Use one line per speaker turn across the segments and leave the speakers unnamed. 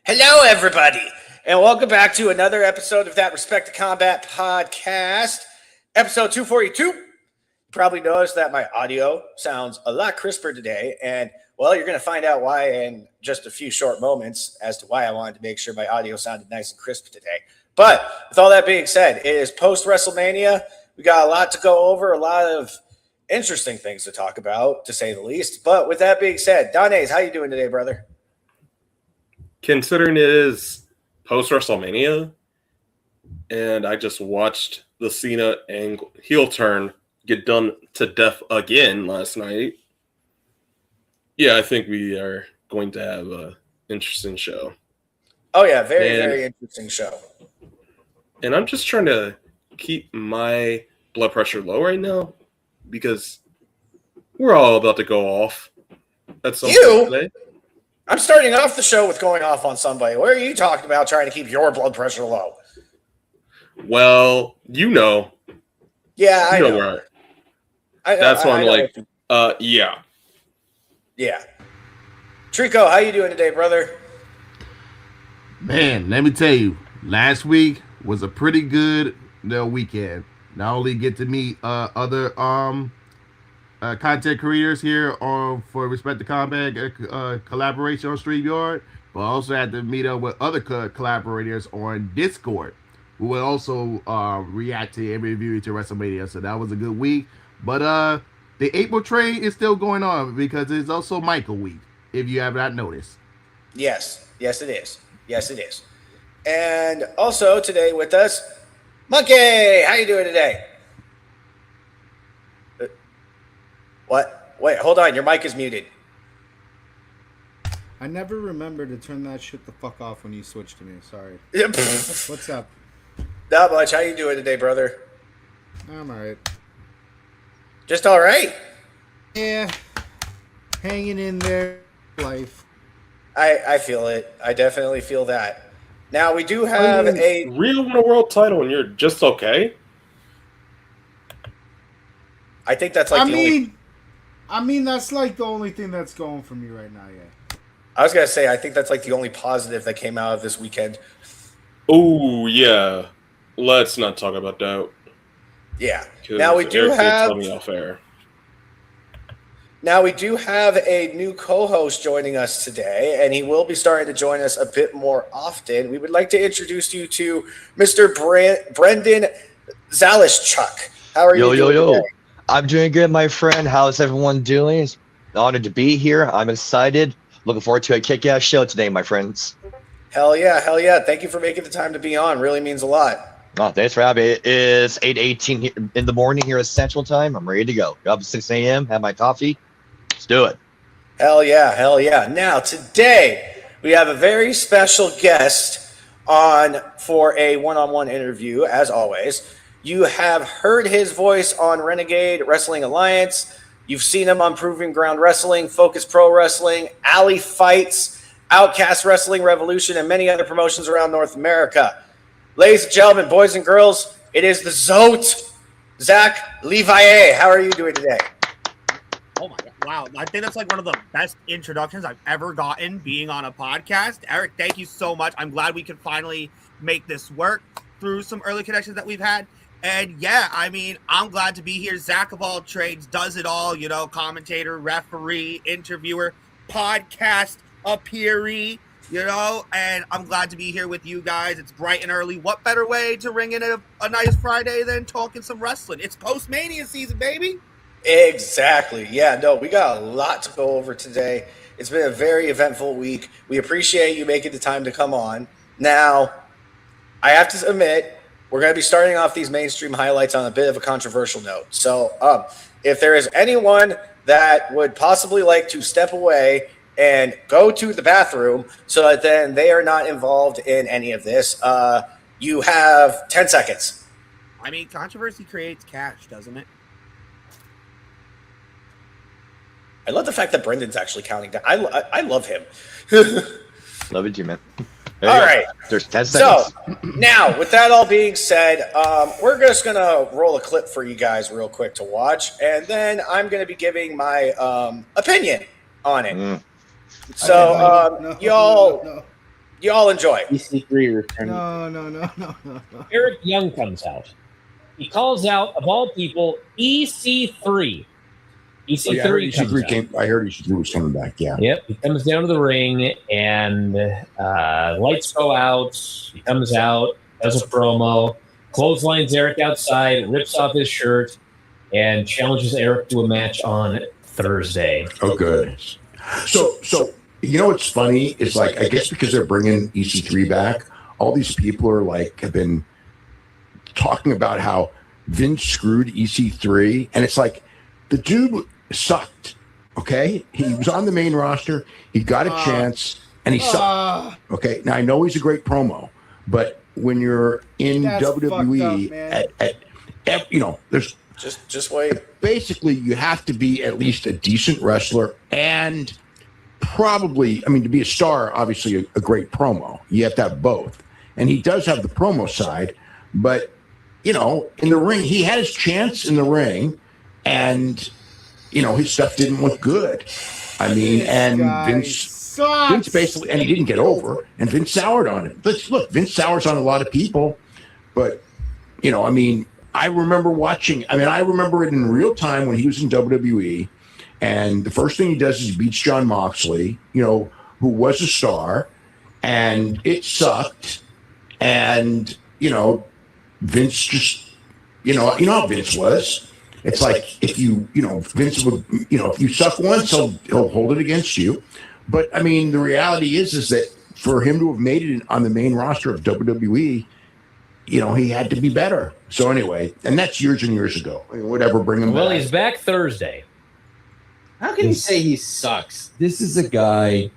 Hello, everybody, and welcome back to another episode of that Respect to Combat podcast, episode 242. You probably noticed that my audio sounds a lot crisper today, and, well, you're going to find out why in just a few short moments as to why I wanted to make sure my audio sounded nice and crisp today. But with all that being said, it is post-WrestleMania. We got a lot to go over, a lot of interesting things to talk about, to say the least. But with that being said, Donaze, how you doing today, brother?
Considering it is post-WrestleMania, and I just watched the Cena and heel turn get done to death again last night, yeah, I think we are going to have an interesting show.
Oh, yeah, very interesting show.
And I'm just trying to keep my blood pressure low right now because we're all about to go off at some point today.
I'm starting off the show with going off on somebody. What are you talking about trying to keep your blood pressure low?
Well, you know.
Yeah, I know.
Where that's why I'm like, yeah.
Yeah. Trico, how you doing today, brother?
Man, let me tell you, last week was a pretty good weekend. Not only get to meet other content creators here for Respect to Combat collaboration on StreamYard, but also had to meet up with other collaborators on Discord who will also react to and review to WrestleMania. So that was a good week. But the April train is still going on because it's also Michael week, if you have not noticed.
Yes, it is. Yes, it is. And also today with us, Monkey, how you doing today? What? Wait, hold on. Your mic is muted.
I never remember to turn that shit the fuck off when you switch to me. Sorry. What's up?
Not much. How you doing today, brother?
I'm alright.
Just all right?
Yeah. Hanging in there. Life.
I feel it. I definitely feel that. Now, we do have a
real world title and you're just okay?
I think that's like
I mean, that's like the only thing that's going for me right now, yeah.
I was going to say, I think that's like the only positive that came out of this weekend.
Oh, yeah. Let's not talk about that.
Yeah. Now we do have...
Tell me off air.
Now we do have a new co-host joining us today, and he will be starting to join us a bit more often. We would like to introduce you to Mr. Brendan Zalischuk. How are you doing today?
I'm doing good, my friend. How's everyone doing? It's an honor to be here. I'm excited. Looking forward to a kick-ass show today, my friends.
Hell yeah. Thank you for making the time to be on. Really means a lot.
Oh, thanks for having me. It is 8:18 in the morning here at Central Time. I'm ready to go. Got up at 6 a.m., have my coffee. Let's do it.
Hell yeah. Now, today, we have a very special guest on for a one-on-one interview, as always. You have heard his voice on Renegade Wrestling Alliance. You've seen him on Proving Ground Wrestling, Focus Pro Wrestling, Alley Fights, Outcast Wrestling Revolution, and many other promotions around North America. Ladies and gentlemen, boys and girls, it is the Zote, Zach Léveillée. How are you doing today?
Oh my God. Wow. I think that's like one of the best introductions I've ever gotten being on a podcast. Eric, thank you so much. I'm glad we could finally make this work through some early connections that we've had. And yeah, I mean, I'm glad to be here. Zach of all trades does it all, commentator, referee, interviewer, podcast appearee, and I'm glad to be here with you guys. It's bright and early. What better way to ring in a nice Friday than talking some wrestling? It's post-Mania season, baby.
Exactly. Yeah, no, we got a lot to go over today. It's been a very eventful week. We appreciate you making the time to come on. Now, I have to admit, we're going to be starting off these mainstream highlights on a bit of a controversial note. So if there is anyone that would possibly like to step away and go to the bathroom so that then they are not involved in any of this, you have 10 seconds.
I mean, controversy creates cash, doesn't it?
I love the fact that Brendan's actually counting down. I love him.
Love it, you man.
All right.
There's 10 seconds.
So now, with that all being said, we're just going to roll a clip for you guys real quick to watch, and then I'm going to be giving my opinion on it. So, y'all, You all enjoy.
EC3 return.
No.
Eric Young comes out. He calls out, of all people, EC3. EC3 comes out.
I heard EC3 was coming back. Yeah.
Yep, he comes down to the ring and lights go out. He comes out, does a promo, clotheslines Eric outside, rips off his shirt, and challenges Eric to a match on Thursday.
Oh, good. So you know what's funny is, like, I guess because they're bringing EC3 back, all these people are like have been talking about how Vince screwed EC3, and it's like the dude sucked. Okay, he was on the main roster, he got a chance, and he sucked. Okay, now I know he's a great promo, but when you're in WWE, at you know, there's
just wait.
Basically, you have to be at least a decent wrestler, and probably, I mean, to be a star, obviously a great promo. You have to have both, and he does have the promo side, but you know, in the ring, he had his chance in the ring, and you know, his stuff didn't look good. I mean, and Vince basically, and he didn't get over, and Vince soured on it. But look, Vince sours on a lot of people, but you know, I mean, I remember it in real time when he was in WWE, and the first thing he does is beats Jon Moxley, you know, who was a star, and it sucked, and you know, Vince just, you know how Vince was. It's like if Vince would, if you suck once, he'll hold it against you. But I mean, the reality is that for him to have made it on the main roster of WWE, you know, he had to be better. So anyway, and that's years and years ago. I mean, whatever, bring him back.
Well, he's back Thursday.
How can you say he sucks?
This is a guy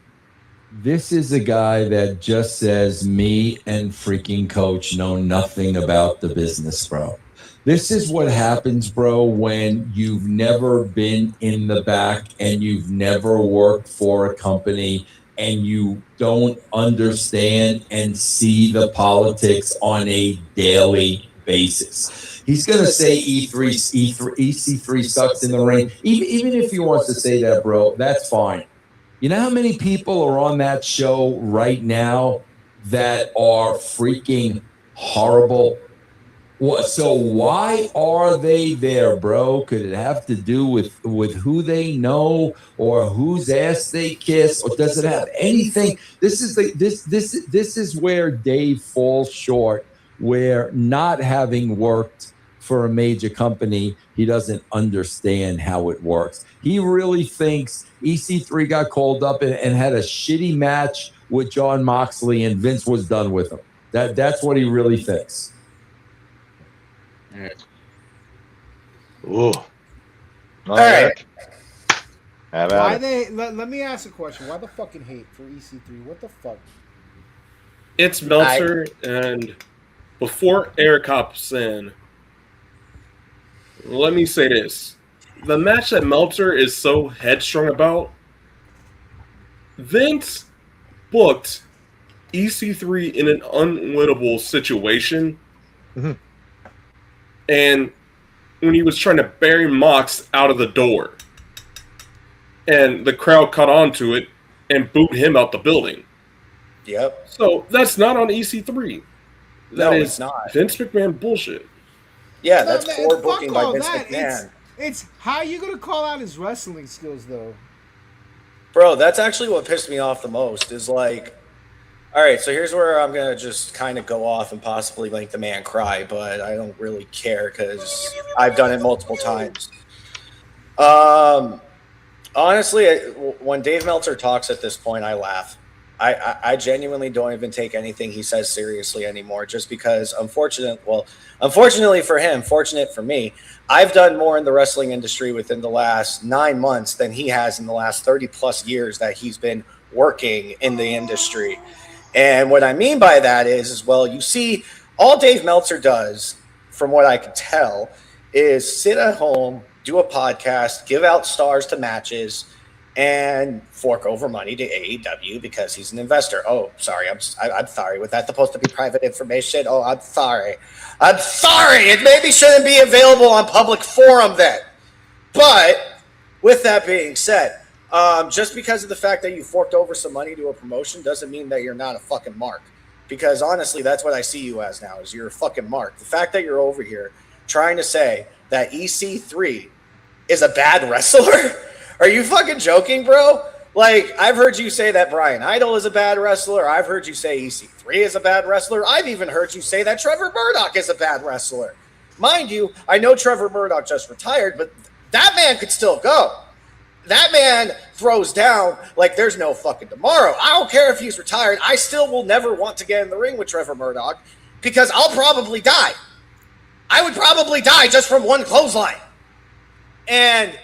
that just says me and freaking coach know nothing about the business, bro. This is what happens, bro, when you've never been in the back and you've never worked for a company and you don't understand and see the politics on a daily basis. He's going to say EC3 sucks in the ring. Even if he wants to say that, bro, that's fine. You know how many people are on that show right now that are freaking horrible? So why are they there, bro? Could it have to do with who they know or whose ass they kiss, or does it have anything? This is where Dave falls short, where not having worked for a major company, he doesn't understand how it works. He really thinks EC3 got called up and had a shitty match with Jon Moxley and Vince was done with him. That's what he really thinks.
Ooh.
All right.
Let me ask a question. Why the fucking hate for EC3? What the fuck?
It's Meltzer, and before Eric hops in, let me say this. The match that Meltzer is so headstrong about, Vince booked EC3 in an unwinnable situation.
Mm-hmm.
And when he was trying to bury Mox out of the door, and the crowd caught on to it and booed him out the building.
Yep.
So that's not on EC3. That is not Vince McMahon bullshit.
Yeah, that's poor booking by Vince McMahon.
It's how you gonna call out his wrestling skills, though?
Bro, that's actually what pissed me off the most. Is like, all right, so here's where I'm gonna just kind of go off and possibly make the man cry, but I don't really care because I've done it multiple times. Honestly, when Dave Meltzer talks at this point, I laugh. I genuinely don't even take anything he says seriously anymore, just because unfortunately for him, fortunate for me, I've done more in the wrestling industry within the last 9 months than he has in the last 30 plus years that he's been working in the industry. And what I mean by that is, well, you see, all Dave Meltzer does, from what I can tell, is sit at home, do a podcast, give out stars to matches, and fork over money to AEW because he's an investor. Oh, sorry. I'm sorry. Was that supposed to be private information? Oh, I'm sorry. It maybe shouldn't be available on public forum then. But with that being said, Just because of the fact that you forked over some money to a promotion doesn't mean that you're not a fucking mark. Because honestly, that's what I see you as now, is you're a fucking mark. The fact that you're over here trying to say that EC3 is a bad wrestler? Are you fucking joking, bro? Like, I've heard you say that Brian Idol is a bad wrestler. I've heard you say EC3 is a bad wrestler. I've even heard you say that Trevor Murdoch is a bad wrestler. Mind you, I know Trevor Murdoch just retired, but that man could still go. That man throws down like there's no fucking tomorrow. I don't care if he's retired. I still will never want to get in the ring with Trevor Murdoch because I'll probably die. I would probably die just from one clothesline. And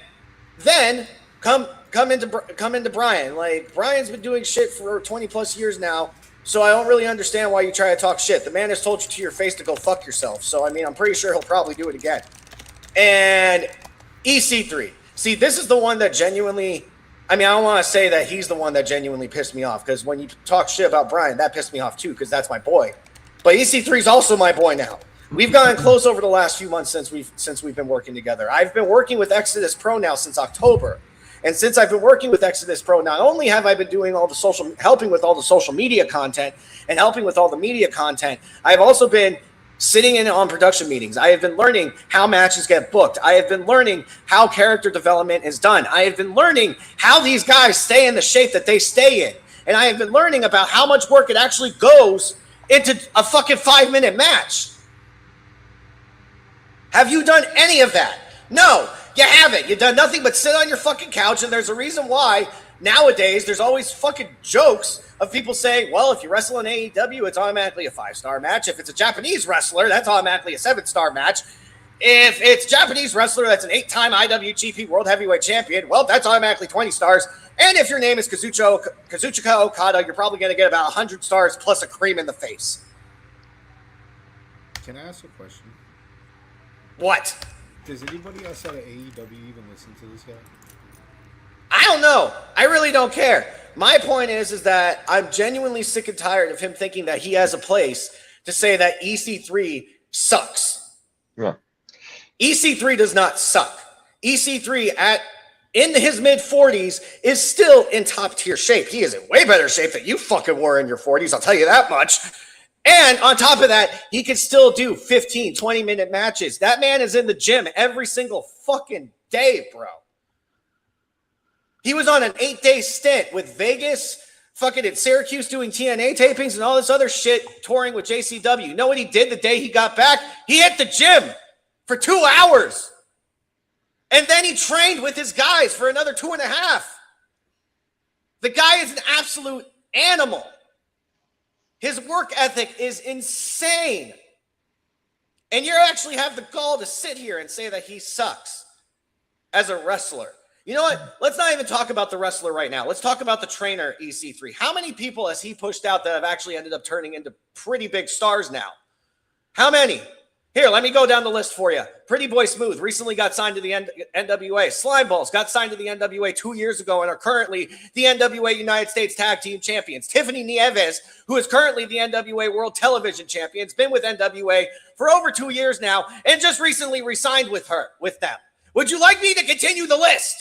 then come into Brian. Like, Brian's been doing shit for 20 plus years now, so I don't really understand why you try to talk shit. The man has told you to your face to go fuck yourself. So, I mean, I'm pretty sure he'll probably do it again. And EC3. See, this is the one that genuinely, I mean, I don't want to say that he's the one that genuinely pissed me off, because when you talk shit about Brian, that pissed me off too, because that's my boy. But EC3 is also my boy now. We've gotten close over the last few months since we've been working together. I've been working with Exodus Pro now since October. And since I've been working with Exodus Pro, not only have I been doing helping with all the social media content and helping with all the media content, I've also been sitting in on production meetings. I have been learning how matches get booked. I have been learning how character development is done. I have been learning how these guys stay in the shape that they stay in. And I have been learning about how much work it actually goes into a fucking 5-minute match. Have you done any of that? No, you haven't. You've done nothing but sit on your fucking couch, and there's a reason why nowadays there's always fucking jokes of people saying, well, if you wrestle in AEW, it's automatically a 5-star match. If it's a Japanese wrestler, that's automatically a 7-star match. If it's Japanese wrestler that's an 8-time IWGP World Heavyweight Champion, well, that's automatically 20 stars. And if your name is Kazuchika Okada, you're probably going to get about 100 stars plus a cream in the face.
Can I ask a question?
What?
Does anybody outside of AEW even listen to this guy?
I don't know. I really don't care. My point is that I'm genuinely sick and tired of him thinking that he has a place to say that EC3 sucks.
Yeah.
EC3 does not suck. EC3 in his mid-40s is still in top-tier shape. He is in way better shape than you fucking were in your 40s, I'll tell you that much. And on top of that, he can still do 15, 20-minute matches. That man is in the gym every single fucking day, bro. He was on an 8-day stint with Vegas, fucking at Syracuse doing TNA tapings and all this other shit, touring with JCW. You know what he did the day he got back? He hit the gym for 2 hours. And then he trained with his guys for another 2.5. The guy is an absolute animal. His work ethic is insane. And you actually have the gall to sit here and say that he sucks as a wrestler. You know what? Let's not even talk about the wrestler right now. Let's talk about the trainer, EC3. How many people has he pushed out that have actually ended up turning into pretty big stars now? How many? Here, let me go down the list for you. Pretty Boy Smooth recently got signed to the NWA. Slimeballs got signed to the NWA 2 years ago and are currently the NWA United States Tag Team Champions. Tiffany Nieves, who is currently the NWA World Television Champion, has been with NWA for over 2 years now and just recently re-signed with them. Would you like me to continue the list?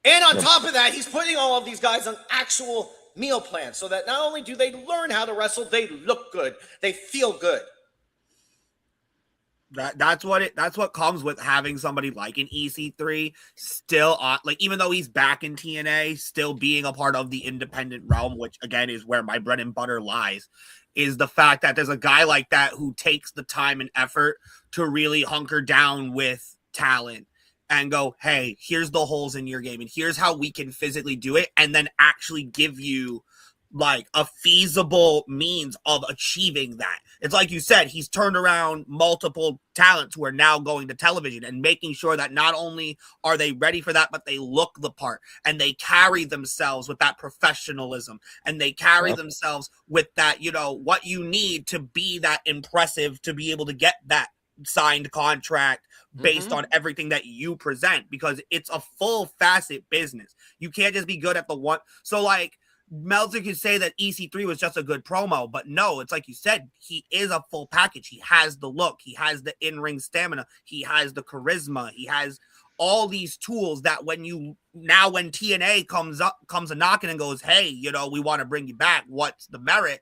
And on top of that, he's putting all of these guys on actual meal plans so that not only do they learn how to wrestle, they look good, they feel good.
That's what comes with having somebody like an EC3 still on, like, even though he's back in TNA, still being a part of the independent realm, which again is where my bread and butter lies, is the fact that there's a guy like that who takes the time and effort to really hunker down with talent and go, hey, here's the holes in your game, and here's how we can physically do it, and then actually give you like a feasible means of achieving that. It's like you said, he's turned around multiple talents who are now going to television and making sure that not only are they ready for that, but they look the part and they carry themselves with that professionalism and they carry themselves with that, you know, what you need to be that impressive, to be able to get that signed contract based on everything that you present, because it's a full facet business. You can't just be good at the one. So like, Meltzer could say that EC3 was just a good promo, but no, it's like you said, he is a full package. He has the look, he has the in-ring stamina, he has the charisma, he has all these tools that when TNA comes a knocking and goes, hey, you know, we want to bring you back. What's the merit?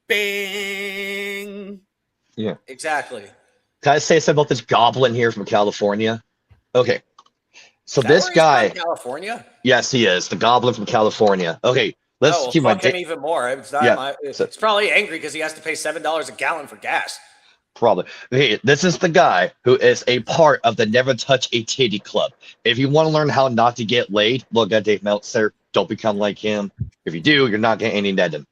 Bing.
Yeah,
exactly.
Can I say something about this goblin here from California? Okay. So
Is that
this
where he's
guy,
from, California?
yes, he is the goblin from California. Okay, let's keep
fuck him even more. It's not
so-
it's probably angry because he has to pay $7 a gallon for gas.
Probably. Okay, this is the guy who is a part of the Never Touch a Titty Club. If you want to learn how not to get laid, look at Dave Meltzer. Don't become like him. If you do, you're not getting any netting.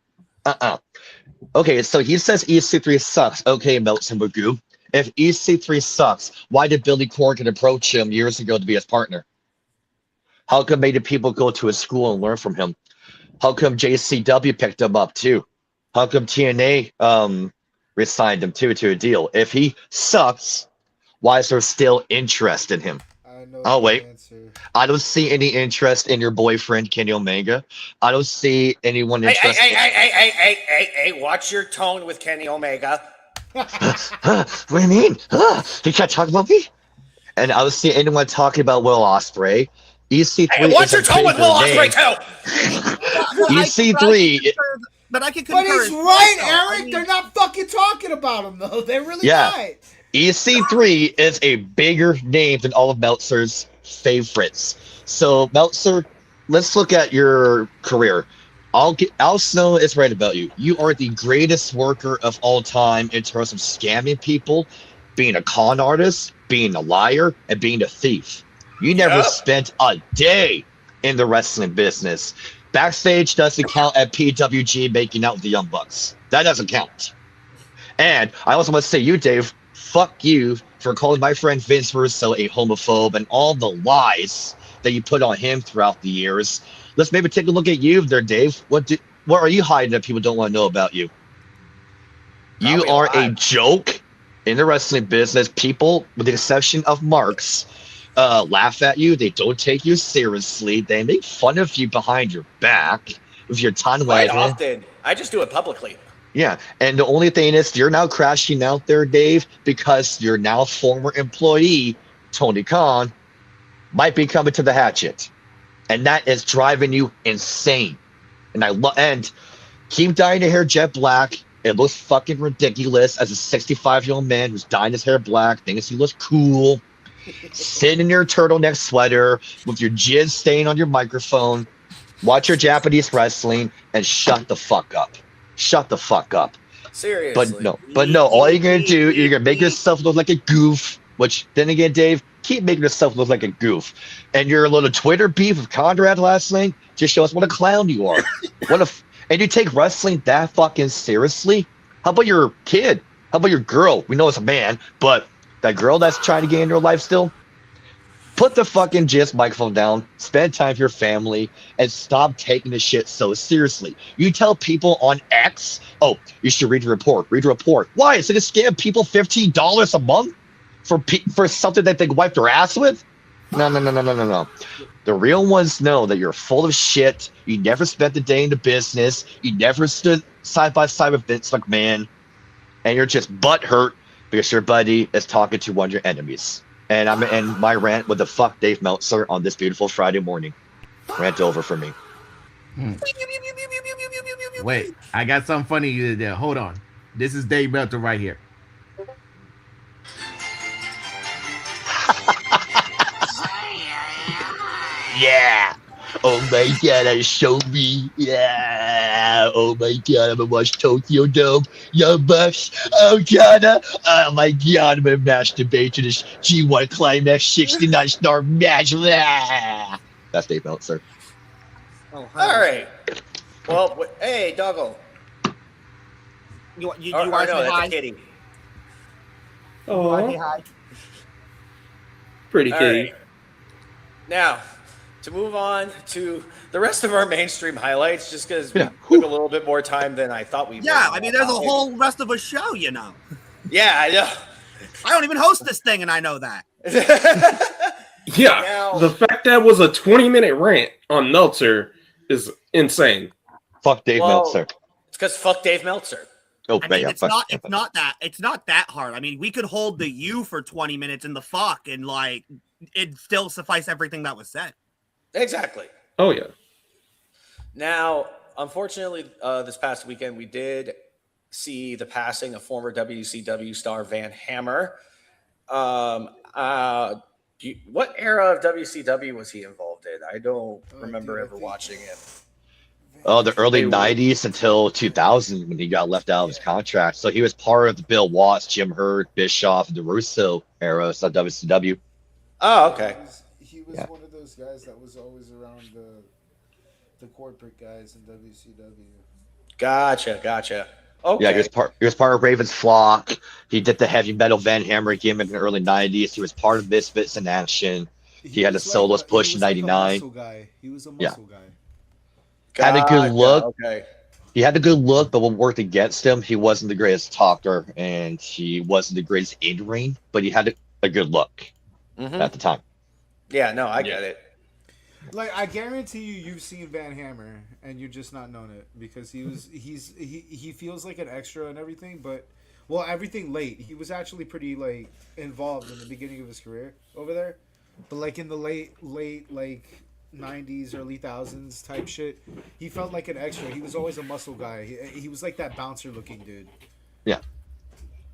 Okay, so he says EC3 sucks. Okay, Meltzer Magoo. If EC3 sucks, why did Billy Corgan approach him years ago to be his partner? How come many people go to his school and learn from him? How come JCW picked him up too? How come TNA re-signed him to a deal? If he sucks, why is there still interest in him? Oh wait,
answer.
I don't see any interest in your boyfriend Kenny Omega. I don't see anyone interested.
Hey! Watch your tone with Kenny Omega.
What do you mean? You can't talk about me? And I don't see anyone talking about Will Ospreay. EC3.
Hey, watch your tone with Will Ospreay too.
EC3.
But I can
But
concur.
he's right, Eric. They're not fucking talking about him though. They're really not.
EC3 is a bigger name than all of Meltzer's favorites. So Meltzer, let's look at your career. Al Snow is right about you. You are the greatest worker of all time in terms of scamming people, being a con artist, being a liar, and being a thief. You never spent a day in the wrestling business. Backstage doesn't count at PWG making out with the Young Bucks. That doesn't count. And I also want to say, you, Dave, fuck you for calling my friend Vince Russo a homophobe and all the lies that you put on him throughout the years. Let's maybe take a look at you there, Dave. What are you hiding that people don't want to know about you? You are a joke in the wrestling business. People, with the exception of Marks, laugh at you. They don't take you seriously. They make fun of you behind your back with your tongue wagging.
Quite often. I just do it publicly.
Yeah, and the only thing is you're now crashing out there, Dave, because your now former employee, Tony Khan, might be coming to the hatchet. And that is driving you insane. And keep dyeing your hair jet black. It looks fucking ridiculous as a 65-year-old man who's dyeing his hair black, thinks he looks cool. Sitting in your turtleneck sweater with your jizz stain on your microphone. Watch your Japanese wrestling and shut the fuck up. Shut the fuck up.
Seriously.
But no, all you're gonna do, you're gonna make yourself look like a goof, which then again, Dave, keep making yourself look like a goof. And your little Twitter beef with Conrad last night just shows what a clown you are. And you take wrestling that fucking seriously? How about your kid? How about your girl? We know it's a man, but that girl that's trying to get in your life still? Put the fucking jizz microphone down, spend time with your family, and stop taking this shit so seriously. You tell people on X, oh, you should read the report. Read the report. Why? Is it to scam people $15 a month for something that they can wipe their ass with? No. The real ones know that you're full of shit. You never spent a day in the business. You never stood side by side with Vince McMahon. And you're just butthurt because your buddy is talking to one of your enemies. And I'm gonna end my rant with the fuck Dave Meltzer on this beautiful Friday morning. Rant over for me.
Wait, I got something funny there. Hold on. This is Dave Meltzer right here.
Yeah. Oh my god, I showed me. Yeah. Oh my god, I'm gonna watch Tokyo Dome. Young Bucks. Oh god. Oh my god, I'm gonna masturbate to this G1 Climax 69-star match. Ah. That's Dave Meltzer.
All right. Well, hey, Doggo.
You want to
No,
say
that's
hi?
a kitty.
You want to say hi?
Pretty
All
kitty.
right. Now, to move on to the rest of our mainstream highlights, just because we took a little bit more time than I thought we would.
Yeah, I mean, there's a whole rest of a show, you know.
Yeah, I know.
I don't even host this thing, and I know that.
Yeah, the fact that was a 20-minute rant on Meltzer is insane.
Fuck Dave Meltzer.
It's because fuck Dave Meltzer.
Oh,
I mean,
yeah,
it's not that hard. I mean, we could hold the you for 20 minutes in the fuck and like it still suffice everything that was said.
Exactly.
Oh yeah.
Now, unfortunately, this past weekend we did see the passing of former WCW star Van Hammer. What era of WCW was he involved in? I don't remember ever watching it.
Oh, the early 90s until 2000 when he got left out of his contract. So he was part of the Bill Watts, Jim Herd, Bischoff, and the Russo era of WCW.
Oh, okay.
He was one of those guys that was always around the corporate guys in WCW.
Gotcha. Okay.
Yeah, he was part of Raven's Flock. He did the heavy metal Van Hammer gimmick in the early 90s. He was part of Misfits in Action. He had a soloist push in 99.
He was a muscle guy.
Had a good look.
Okay.
He had a good look, but what worked against him, he wasn't the greatest talker, and he wasn't the greatest in-ring, but he had a good look at the time.
Yeah, no, I get it.
Like, I guarantee you've seen Van Hammer, and you're just not known it, because he feels like an extra and everything, but, well, everything late. He was actually pretty, like, involved in the beginning of his career over there, but, like, in the late, like, 90s, early thousands type shit, he felt like an extra. He was always a muscle guy. He was like that bouncer looking dude.
Yeah.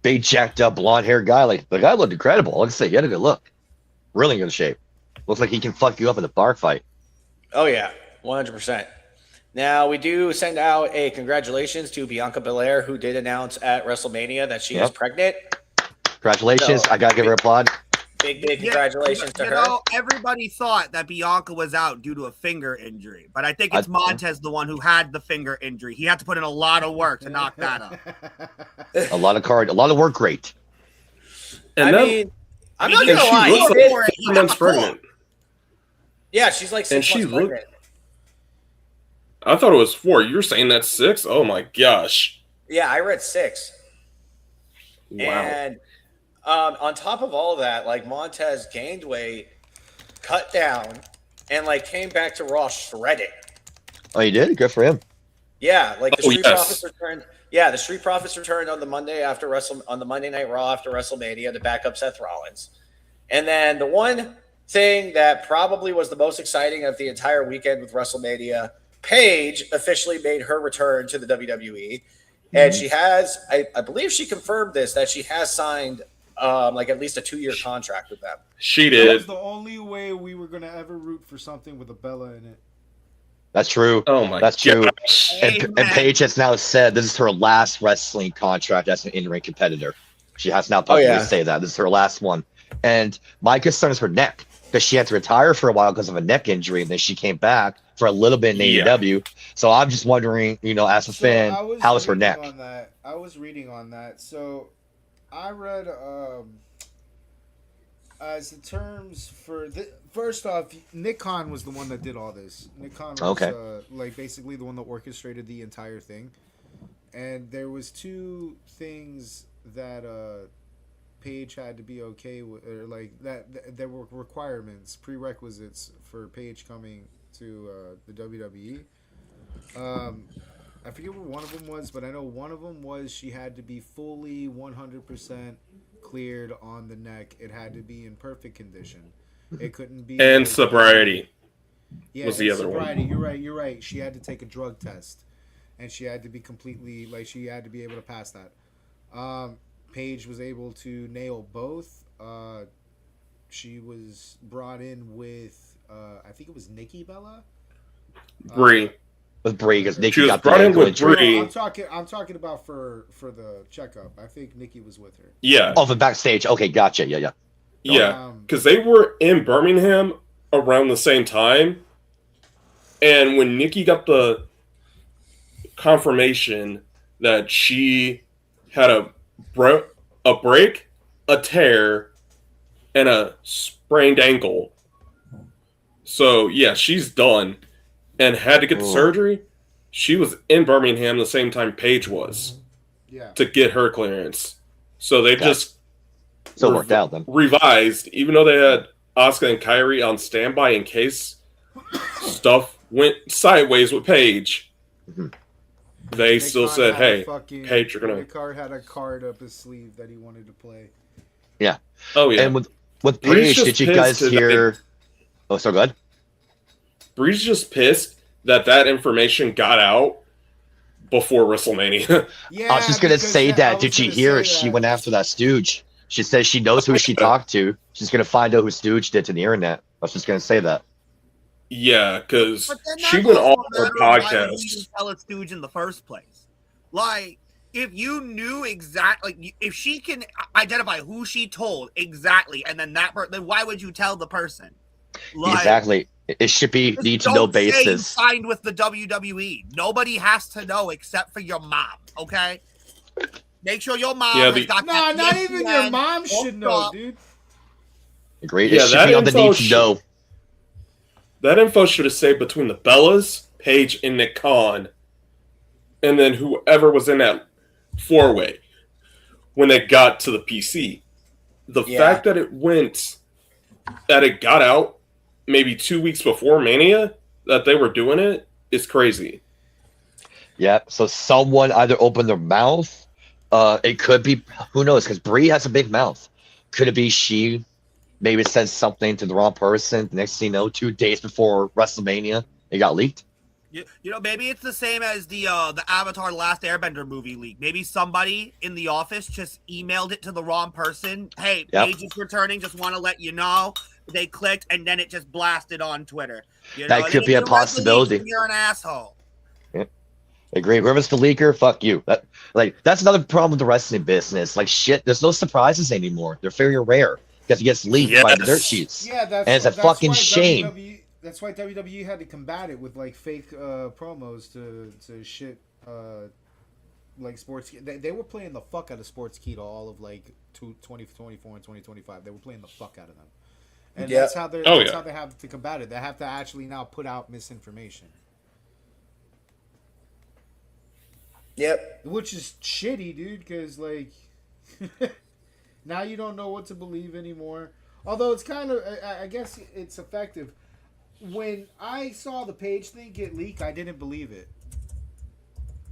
Big jacked up blonde haired guy. Like, the guy looked incredible. Like I say, he had a good look. Really good shape. Looks like he can fuck you up in a bar fight.
Oh yeah, 100%. Now we do send out a congratulations to Bianca Belair, who did announce at WrestleMania that she is pregnant.
Congratulations. I gotta give her a applaud.
Big congratulations to her.
You know, everybody thought that Bianca was out due to a finger injury, but I think it's Montez the one who had the finger injury. He had to put in a lot of work to knock that up.
A lot of work rate.
And I'm not gonna lie.
She looks like 4 months pregnant.
Yeah, she's like 6 months pregnant.
I thought it was 4. You're saying that's 6? Oh my gosh.
Yeah, I read 6.
Wow.
And on top of all that, like Montez gained weight, cut down, and like came back to Raw shredded.
Oh, you did? Good for him.
Yeah, like the Street Profits returned. Yeah, the Street Profits returned on the Monday Night Raw after WrestleMania to back up Seth Rollins. And then the one thing that probably was the most exciting of the entire weekend with WrestleMania, Paige officially made her return to the WWE. And she has, I believe she confirmed this, that she has signed like at least a 2-year contract with them.
She did.
That was the only way we were going to ever root for something with a Bella in it.
That's true.
Oh my
That's true.
gosh.
And Paige has now said this is her last wrestling contract as an in-ring competitor. She has now publicly say that. This is her last one. And my concern is her neck, because she had to retire for a while because of a neck injury, and then she came back for a little bit in AEW. So I'm just wondering, as a fan, how is her neck?
I was reading on that. So I read as the terms for first off, Nick Khan was the one that did all this. Nick Khan was like basically the one that orchestrated the entire thing. And there was 2 things that Paige had to be okay with, or like that there were prerequisites for Paige coming to the WWE. I forget what one of them was, but I know one of them was she had to be fully 100% cleared on the neck. It had to be in perfect condition. It couldn't be.
And sobriety.
Yeah,
was the other
sobriety.
one.
You're right. She had to take a drug test, and she had to be completely she had to be able to pass that. Paige was able to nail both. She was brought in with I think it was Nikki Bella.
Brie.
With Brie, because Nikki
She was
got
brought
the
in with
injury.
Brie.
I'm talking about for the checkup. I think Nikki was with her.
Yeah.
Oh, the backstage. Okay, gotcha. Yeah.
Yeah, because they were in Birmingham around the same time. And when Nikki got the confirmation that she had a break, a tear, and a sprained ankle. So, yeah, she's done and had to get the surgery. She was in Birmingham the same time Paige was to get her clearance. So they just
worked out then.
Revised, even though they had Asuka and Kairi on standby in case stuff went sideways with Paige. they still said, "Hey, Paige, you're gonna."
Nick Khan had a card up his sleeve that he wanted to play.
Yeah.
Oh yeah.
And with Paige, did you guys hear? Oh, so good.
Bree's just pissed that information got out before WrestleMania.
Yeah, I was just gonna say that. Did you hear? She went after that stooge. She says she knows who she talked to. She's gonna find out who Stooge did to the internet. I was just gonna say that.
Yeah, because she went on her podcast.
You tell a Stooge in the first place, like if you knew exactly, like, if she can identify who she told exactly, and then then why would you tell the person? Like,
exactly. It should be need to know basis.
Signed with the WWE. Nobody has to know except for your mom. Okay. Make sure your mom has got that.
Not even your mom should know, dude.
Agreed. Yeah, it should be on the need to know.
That info should have stayed between the Bellas, Paige, and Nick Khan, and then whoever was in that four-way when it got to the PC. The fact that it got out maybe 2 weeks before Mania that they were doing it is crazy.
Yeah, so someone either opened their mouth. It could be, who knows, because Brie has a big mouth. Could it be she maybe said something to the wrong person? Next thing you know, 2 days before WrestleMania, it got leaked.
You know, maybe it's the same as the Avatar: Last Airbender movie leak. Maybe somebody in the office just emailed it to the wrong person. Hey, Paige is returning. Just want to let you know. They clicked, and then it just blasted on Twitter. You know?
That could be a possibility.
You're an asshole.
Agree. Whoever's the leaker, fuck you. That's another problem with the wrestling business. Like shit, there's no surprises anymore. They're very rare because it gets leaked by the dirt sheets.
Yeah,
and it's a fucking shame.
That's why WWE had to combat it with like fake promos to shit like sports. They were playing the fuck out of Sports Keto all of like 2024 and 2025. They were playing the fuck out of them, and that's how they how they have to combat it. They have to actually now put out misinformation.
Yep.
Which is shitty, dude, because, like, now you don't know what to believe anymore. Although it's kind of, I guess it's effective. When I saw the Paige thing get leaked, I didn't believe it.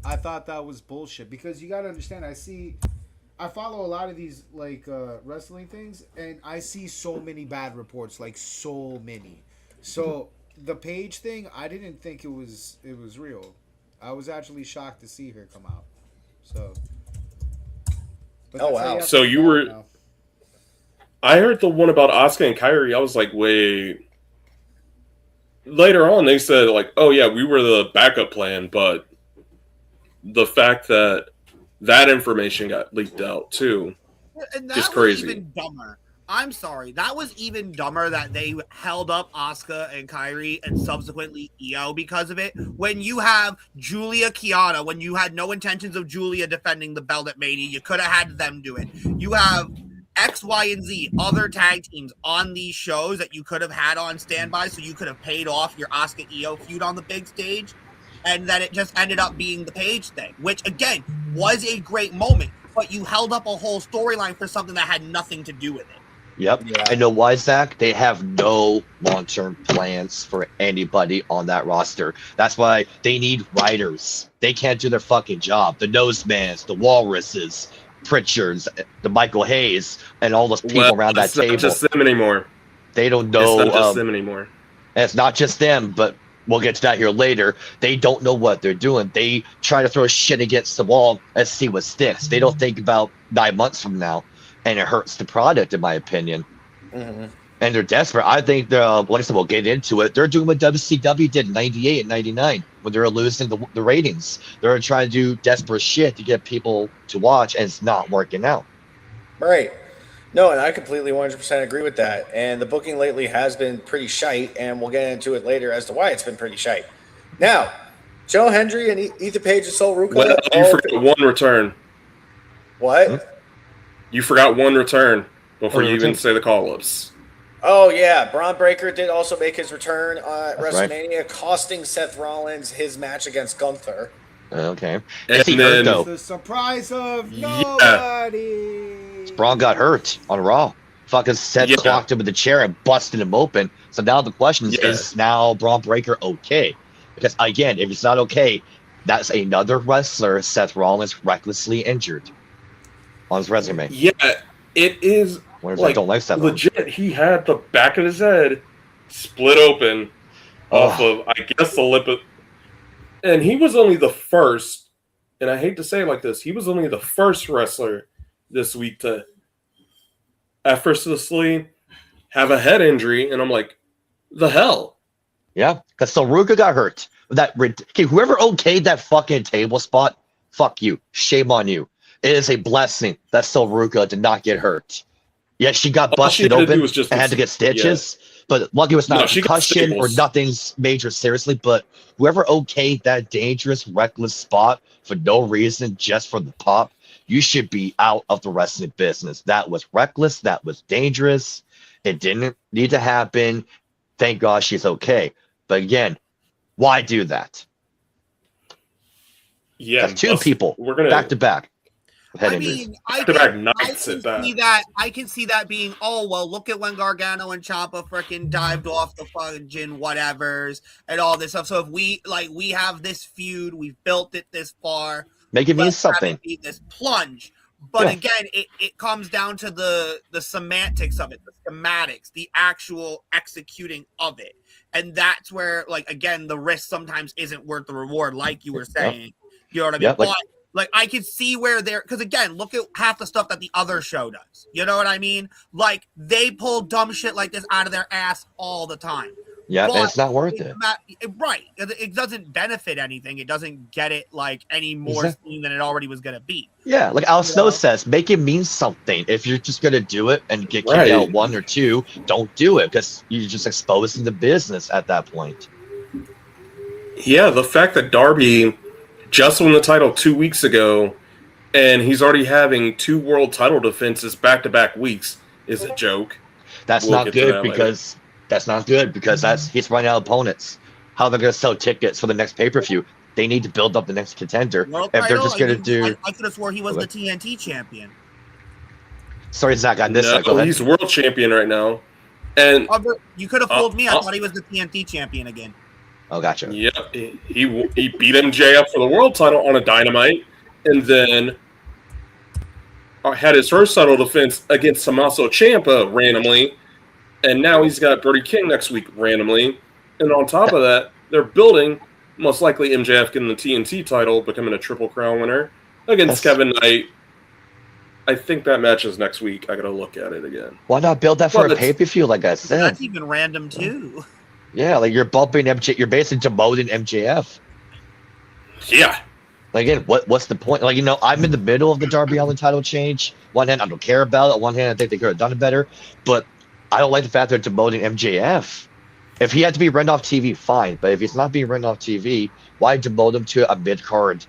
I thought that was bullshit. Because you got to understand, I follow a lot of these, like, wrestling things, and I see so many bad reports, like, so many. So, the Paige thing, I didn't think it was real. I was actually shocked to see her come out. So.
Oh wow!
So you were. Now. I heard the one about Asuka and Kairi. I was like, wait. Later on, they said like, oh yeah, we were the backup plan, but the fact that information got leaked out too is crazy.
Even dumber. I'm sorry. That was even dumber that they held up Asuka and Kairi and subsequently Io because of it. When you have Julia Kiana, when you had no intentions of Julia defending the belt at Mania, you could have had them do it. You have X, Y, and Z, other tag teams on these shows that you could have had on standby, so you could have paid off your Asuka Io feud on the big stage. And then it just ended up being the Paige thing, which, again, was a great moment. But you held up a whole storyline for something that had nothing to do with it.
Yep. Yeah. I know why, Zach. They have no long-term plans for anybody on that roster. That's why they need writers. They can't do their fucking job. The Nosemans, the Walruses, Pritchards, the Michael Hayes, and all those people around that table.
It's not just them anymore.
They don't know.
It's not just them anymore.
And it's not just them, but we'll get to that here later. They don't know what they're doing. They try to throw shit against the wall and see what sticks. They don't think about 9 months from now. And it hurts the product, in my opinion. Mm-hmm. And they're desperate. I think, like I said, we'll get into it. They're doing what WCW did in 98 and 99 when they were losing the ratings. They're trying to do desperate shit to get people to watch, and it's not working out.
Right. No, and I completely 100% agree with that. And the booking lately has been pretty shite, and we'll get into it later as to why it's been pretty shite. Now, Joe Hendry and Ethan Page and Sol Ruca.
Well, you forgot one return.
What?
Hmm?
You forgot one return before you even say the call-ups.
Oh, yeah. Braun Breaker did also make his return at WrestleMania, costing Seth Rollins his match against Gunther.
Okay.
And then
the surprise of nobody.
Braun got hurt on Raw. Fucking Seth clocked him with the chair and busted him open. So now the question is now Braun Breaker okay? Because, again, if it's not okay, That's another wrestler Seth Rollins recklessly injured on his resume.
Yeah, it is.
I don't like Seth Rollins.
Legit, he had the back of his head split open off of, I guess, the lip of, and he was only the first, and I hate to say it like this, he was only the first wrestler this week to effortlessly have a head injury, and I'm like, the hell?
Yeah, because Saruka got hurt. Whoever okayed that fucking table spot, fuck you. Shame on you. It is a blessing that Saruka did not get hurt. Yeah, she got busted open and had to get stitches. Yeah. But lucky it was not a concussion or nothing's major seriously. But whoever okayed that dangerous, reckless spot for no reason, just for the pop, you should be out of the wrestling business. That was reckless. That was dangerous. It didn't need to happen. Thank God she's okay. But again, why do that?
Yeah,
that's two people back to back.
I mean, I can see that being, oh, well, look at when Gargano and Ciampa freaking dived off the fucking whatevers and all this stuff. So if we have this feud, we've built it this far.
Make it mean something.
It be this plunge. But again, it comes down to the semantics of it, the schematics, the actual executing of it. And that's where, again, the risk sometimes isn't worth the reward, like you were saying. You know what I mean? But I can see where they're, because again, look at half the stuff that the other show does. You know what I mean? They pull dumb shit like this out of their ass all the time.
Yeah, and it's not worth it.
Right. It doesn't benefit anything. It doesn't get it any more steam than it already was going to be.
Yeah, like Al Snow says, make it mean something. If you're just going to do it and get kicked out 1 or 2, don't do it because you're just exposing the business at that point.
Yeah, the fact that Darby just won the title 2 weeks ago and he's already having 2 world title defenses back-to-back weeks is a joke.
That's not good because... That's not good because he's running out of opponents. How they're going to sell tickets for the next pay-per-view? They need to build up the next contender. If they're just going to do...
I could have swore he was the TNT champion.
Sorry, Zach, on this side.
No, he's world champion right now. And
you could have fooled me. I thought he was the TNT champion again.
Oh, gotcha.
Yeah, he beat MJF for the world title on a Dynamite, and then had his first title defense against Tommaso Ciampa randomly. And now he's got Brody King next week randomly. And on top of that, they're building, most likely MJF getting the TNT title, becoming a Triple Crown winner against Kevin Knight. I think that match is next week. I got to look at it again.
Why not build that for a pay-per-view, like I said?
That's even random, too.
Yeah, you're bumping MJ. You're basically demoting MJF.
Yeah.
Again, what's the point? I'm in the middle of the Darby Allin title change. One hand, I don't care about it. On one hand, I think they could have done it better. But I don't like the fact they're demoting MJF. If he had to be run off TV, fine. But if he's not being run off TV, why demote him to a mid-card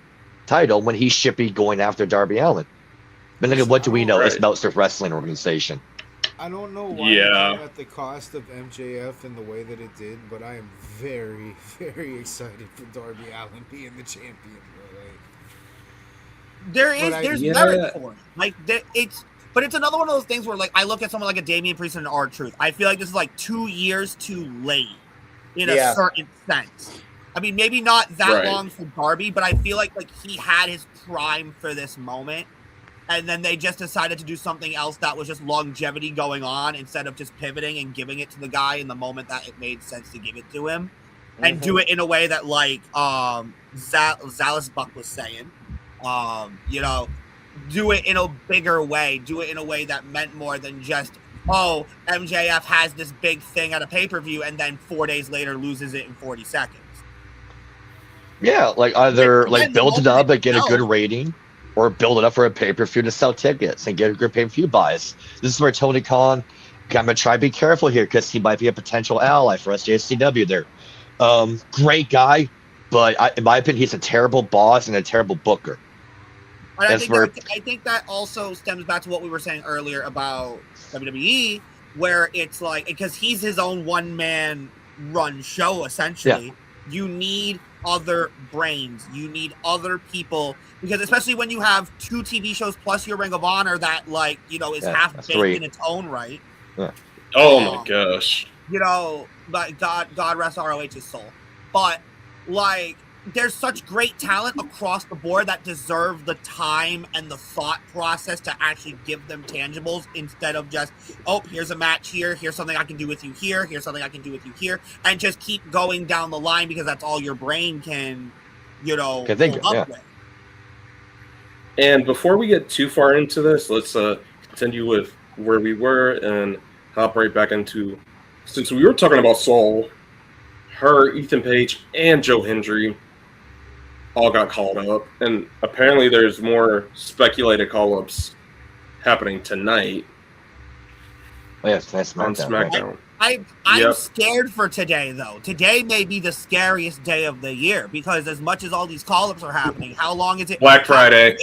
title when he should be going after Darby Allin? But then what do we know? It's Meltzer's wrestling organization.
I don't know why it came at the cost of MJF in the way that it did, but I am very, very excited for Darby Allin being the champion.
There's merit for it. But it's another one of those things where, I look at someone like a Damian Priest and an R-Truth. I feel like this is 2 years too late in a certain sense. I mean, maybe not that long for Darby, but I feel like he had his prime for this moment. And then they just decided to do something else that was just longevity going on instead of just pivoting and giving it to the guy in the moment that it made sense to give it to him. Mm-hmm. And do it in a way that, Zalis Buck was saying, do it in a bigger way. Do it in a way that meant more than just, MJF has this big thing at a pay-per-view and then 4 days later loses it in 40 seconds.
Yeah, either build it up and get a good rating or build it up for a pay-per-view to sell tickets and get a good pay-per-view buys. This is where Tony Khan, I'm going to try to be careful here because he might be a potential ally for SJCW there. Great guy, but in my opinion, he's a terrible boss and a terrible booker.
I think that also stems back to what we were saying earlier about WWE, where it's because he's his own one-man run show, essentially. Yeah. You need other brains. You need other people, because especially when you have 2 TV shows plus your Ring of Honor that is half baked in its own right.
Yeah.
Oh my gosh.
But God rest ROH's soul. But there's such great talent across the board that deserve the time and the thought process to actually give them tangibles instead of just, oh, here's a match here, here's something I can do with you here, here's something I can do with you here, and just keep going down the line because that's all your brain can, hold up with.
And before we get too far into this, let's continue with where we were and hop right back into, since we were talking about Soul, her, Ethan Page, and Joe Hendry all got called up, and apparently there's more speculated call-ups happening tonight.
Oh, yes, that's
on SmackDown.
I'm scared for today, though. Today may be the scariest day of the year because as much as all these call-ups are happening, how long is it?
Black Friday.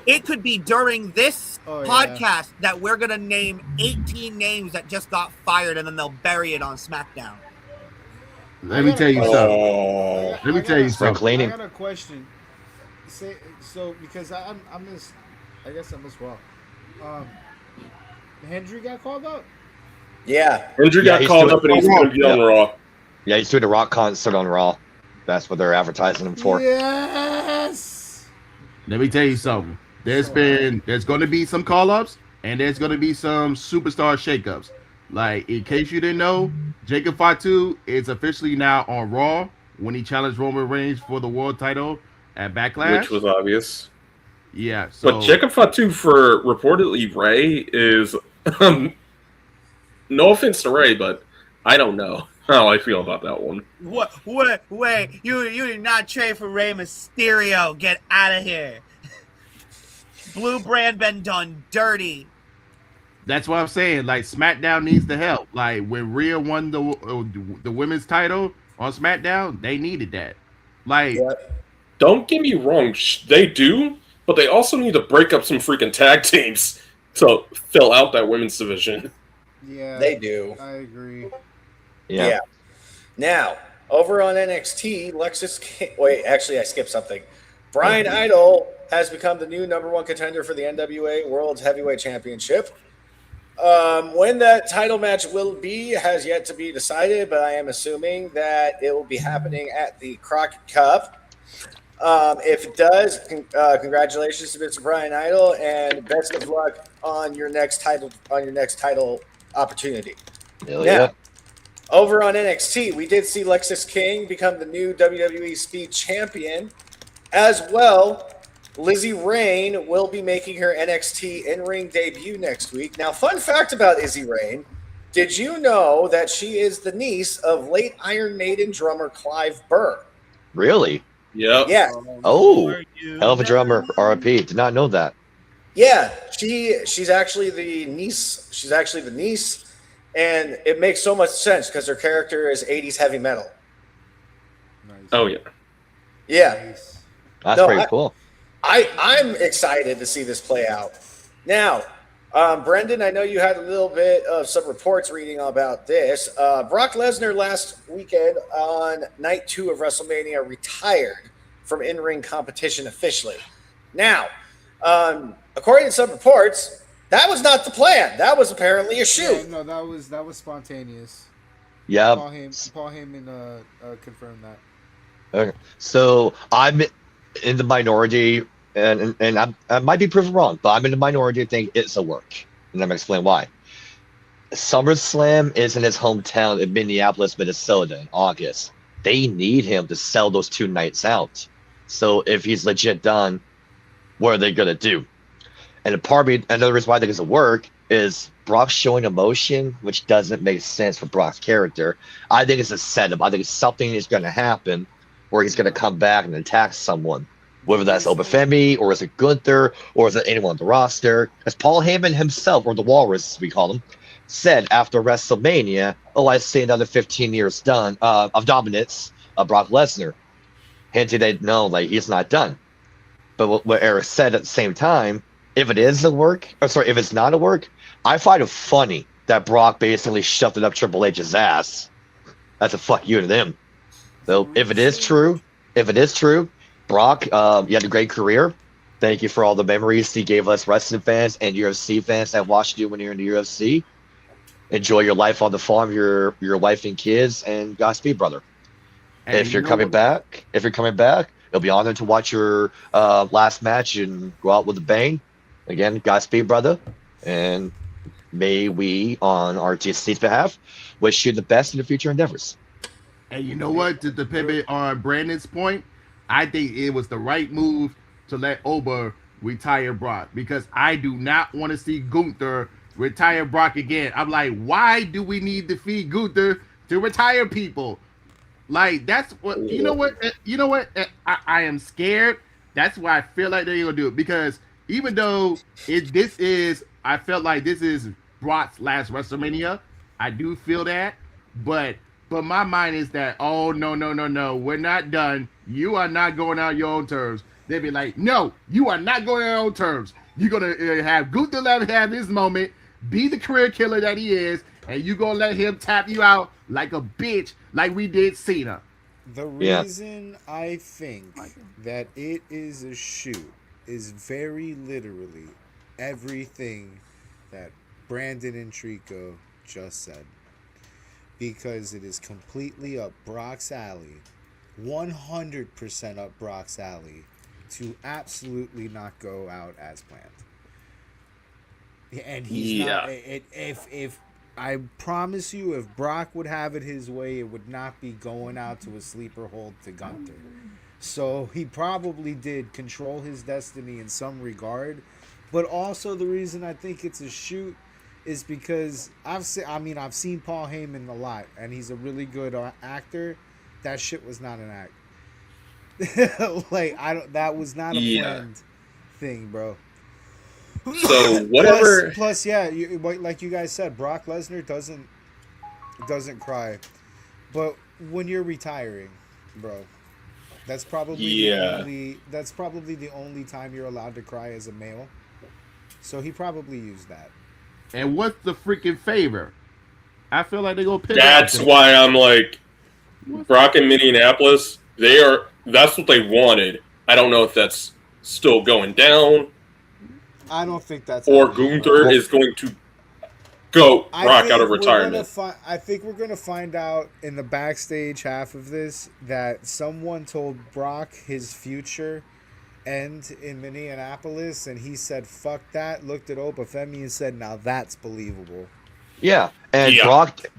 It could be during this podcast that we're going to name 18 names that just got fired, and then they'll bury it on SmackDown.
Let me tell you something. Let me tell you something.
I got a question. So because I guess I missed Raw. Hendry got called up?
Yeah.
Hendry got called up and he's going to be on Raw.
Yeah, he's doing a Rock concert on Raw. That's what they're advertising him for.
Yes.
Let me tell you something. There's going to be some call-ups and there's going to be some superstar shakeups. Like, in case you didn't know, Jacob Fatu is officially now on Raw when he challenged Roman Reigns for the world title at Backlash.
Which was obvious.
Yeah. So,
but Jacob Fatu for reportedly Ray is, no offense to Ray, but I don't know how I feel about that one.
Wait, you did not trade for Rey Mysterio. Get out of here. Blue brand been done dirty.
That's what I'm saying. Like, SmackDown needs the help. Like, when Rhea won the women's title on SmackDown, they needed that. Like,
don't get me wrong, they do, but they also need to break up some freaking tag teams to fill out that women's division.
Yeah,
they do.
I agree.
Yeah. Now, over on NXT, wait, actually, I skipped something. Brian Idol has become the new #1 contender for the NWA World Heavyweight Championship. When that title match will be has yet to be decided, but I am assuming that it will be happening at the Crockett Cup. If it does, congratulations to Mr. Brian Idol, and best of luck on your next title opportunity.
Yeah.
Over on NXT, we did see Lexis King become the new WWE Speed Champion. As well, Lizzie Rain will be making her NXT in-ring debut next week. Now, fun fact about Izzy Rain, did you know that she is the niece of late Iron Maiden drummer Clive Burr?
Really?
Yeah.
Yeah.
Oh, hell of a drummer, RIP. Did not know that.
Yeah, she's actually the niece. She's actually the niece, and it makes so much sense because her character is 80s heavy metal.
Nice.
Oh, yeah.
Yeah.
Nice.
That's pretty cool.
I'm excited to see this play out. Now, Brendan, I know you had a little bit of some reports reading about this. Brock Lesnar last weekend on night 2 of WrestleMania retired from in-ring competition officially. Now, according to some reports, that was not the plan. That was apparently a shoot.
Yeah, no, that was spontaneous.
Yeah.
Paul Heyman confirmed that.
Okay. So I'm in the minority, and I might be proven wrong, but I'm in the minority to think it's a work. And I'm going to explain why. SummerSlam is in his hometown in Minneapolis, Minnesota in August. They need him to sell those 2 nights out. So if he's legit done, what are they going to do? And part of me, another reason why I think it's a work is Brock showing emotion, which doesn't make sense for Brock's character. I think it's a setup. I think it's something is going to happen where he's going to come back and attack someone, whether that's Obafemi or is it Gunther or is it anyone on the roster. As Paul Heyman himself, or the Walrus as we call him, said after WrestleMania, I see another 15 years done of dominance of Brock Lesnar. Hinting that no, he's not done. But what Eric said at the same time, if it's not a work, I find it funny that Brock basically shoved it up Triple H's ass. That's a fuck you to them. So if it is true, Brock, you had a great career. Thank you for all the memories he gave us wrestling fans and UFC fans that watched you when you're in the UFC. Enjoy your life on the farm, your wife and kids, and Godspeed, brother.
And
if you're coming back, it'll be honored to watch your last match and go out with a bang. Again, Godspeed, brother, and may we, on RTSC's behalf, wish you the best in your future endeavors.
And you know what? To pivot on Brandon's point, I think it was the right move to let Oba retire Brock, because I do not want to see Gunther retire Brock again. I'm like, why do we need to feed Gunther to retire people? Like, that's what, you know what? I am scared. That's why I feel like they're going to do it, because even though I felt like this is Brock's last WrestleMania, I do feel that, but my mind is that, oh, no, we're not done. You are not going out your own terms. They'd be like, no, you are not going out your own terms. You're going to have Gunther have his moment, be the career killer that he is, and you're going to let him tap you out like a bitch like we did Cena.
The reason I think that it is a shoot is very literally everything that Brandon and Trico just said. Because it is completely up Brock's alley, 100% up Brock's alley, to absolutely not go out as planned. And he's not. If I promise you, if Brock would have it his way, it would not be going out to a sleeper hold to Gunther. So he probably did control his destiny in some regard, but also the reason I think it's a shoot is because I've seen Paul Heyman a lot, and he's a really good actor. That shit was not an act. That was not a planned thing, bro.
So whatever.
Plus, like you guys said, Brock Lesnar doesn't cry, but when you're retiring, bro, that's probably the only time you're allowed to cry as a male. So he probably used that.
And what's the freaking favor? I feel like they're gonna pick.
That's why I'm like, Brock in Minneapolis. That's what they wanted. I don't know if that's still going down.
I don't think that's.
Or Gunther is going to go Brock out of retirement.
I think we're gonna find out in the backstage half of this that someone told Brock his future end in Minneapolis, and he said, fuck that, looked at Obafemi and said, now that's believable.
Yeah, and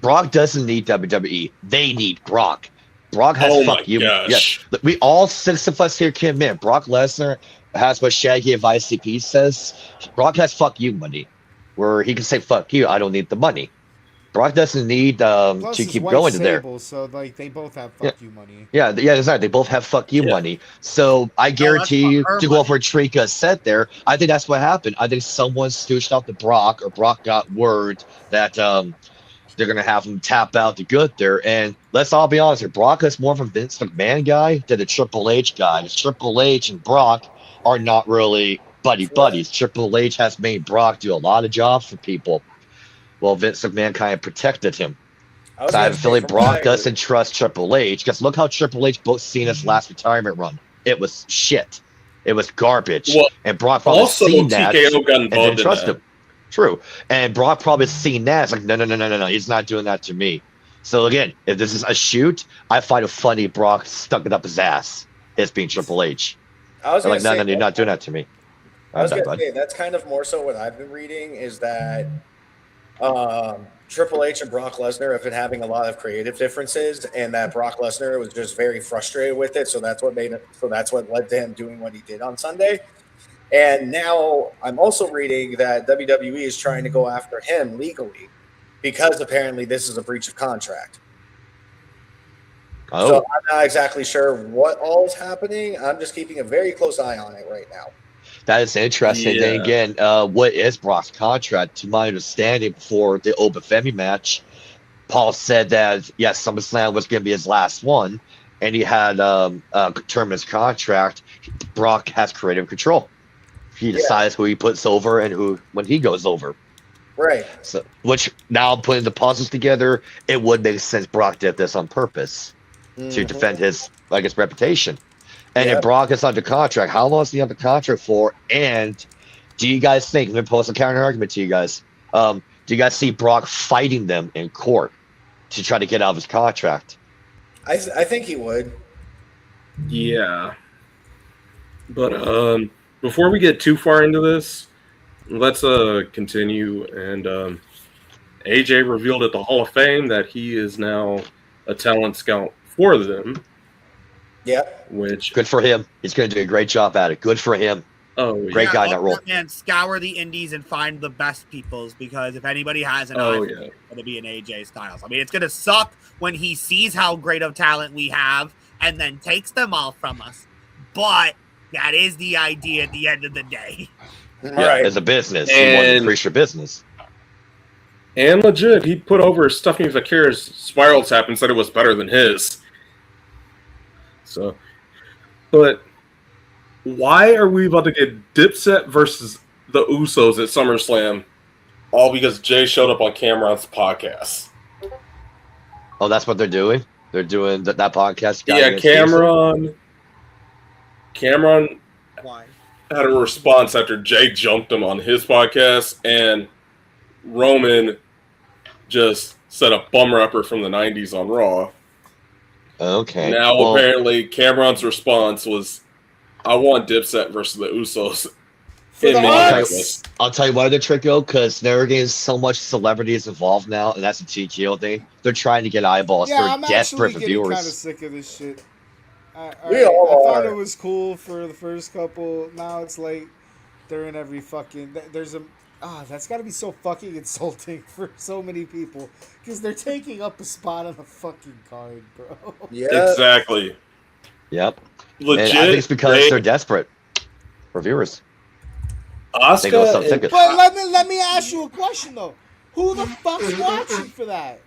Brock doesn't need WWE. They need Brock. Brock has fuck you.
Gosh.
Yeah, we all 6 of us here can admit Brock Lesnar has what Shaggy of ICP says. Brock has fuck you money, where he can say fuck you, I don't need the money. Brock doesn't need to keep going there.
So like they both have fuck you money.
Yeah, exactly. They both have fuck you money. So I guarantee you, to go off where Trika said there, I think that's what happened. I think someone stooched out to Brock, or Brock got word that they're gonna have him tap out to good there. And let's all be honest here, Brock is more of a Vince McMahon guy than a Triple H guy. Triple H and Brock are not really buddies. Triple H has made Brock do a lot of jobs for people. Well, Vince McMahon kind of protected him. So I have a feeling Brock doesn't trust Triple H, because look how Triple H booked Cena's last retirement run. It was shit. It was garbage. Well, and Brock probably seen that and didn't trust him. True. And Brock probably seen that. It's like, no, he's not doing that to me. So again, if this is a shoot, I find it funny Brock stuck it up his ass. It's being Triple H.
I was like,
no, you're not doing that to me.
I was going to say, that's kind of more so what I've been reading, is that Triple H and Brock Lesnar have been having a lot of creative differences, and that Brock Lesnar was just very frustrated with it. So that's what led to him doing what he did on Sunday. And now I'm also reading that WWE is trying to go after him legally, because apparently this is a breach of contract. So I'm not exactly sure what all is happening. I'm just keeping a very close eye on it right now.
That is interesting. Yeah. Then again, what is Brock's contract? To my understanding, before the Obafemi match, Paul said that, yes, SummerSlam was going to be his last one, and he had terminated his contract. Brock has creative control. He decides who he puts over and who when he goes over.
Right.
So, which now putting the puzzles together, it would make sense Brock did this on purpose to defend his, reputation. And if Brock is under contract, how long is he under contract for? And do you guys think, I'm going to pose a counter argument to you guys, do you guys see Brock fighting them in court to try to get out of his contract?
I think he would.
Yeah. But before we get too far into this, let's continue. And AJ revealed at the Hall of Fame that he is now a talent scout for them.
Yeah.
Which
Good for him. He's going to do a great job at it. Good for him.
Oh,
great guy in that role.
Man, scour the indies and find the best peoples, because if anybody has an eye, it's going to be an AJ Styles. I mean, it's going to suck when he sees how great of talent we have and then takes them all from us. But that is the idea at the end of the day.
Yeah,
Right.
as a business, you want to increase your business.
And legit, he put over Stephanie Vaquer's Spiral Tap and said it was better than his. So, but why are we about to get Dipset versus the Usos at SummerSlam, all because Jay showed up on Cameron's podcast?
Oh, that's what they're doing? They're doing that podcast?
Yeah, Cameron
Why?
had a response after Jay jumped him on his podcast, and Roman just said a bum rapper from the 90s on Raw.
Okay.
Now, apparently, Cameron's response was, I want Dipset versus the Usos.
I'll tell you why they're tricky, because they're getting so much celebrities involved now, and that's a TKO thing. They're trying to get eyeballs.
Yeah,
they're
I'm
desperate
actually
for
getting
viewers.
kind of sick of this shit. I
are.
thought it was cool for the first couple. Now it's like they're in every fucking. There's a. That's got to be so fucking insulting for so many people, because they're taking up a spot on the fucking card, bro.
Yeah.
Exactly.
Yep.
Legit.
And I think it's because they're desperate for viewers.
Asuka.
But let me ask you a question though. Who the fuck's watching for that?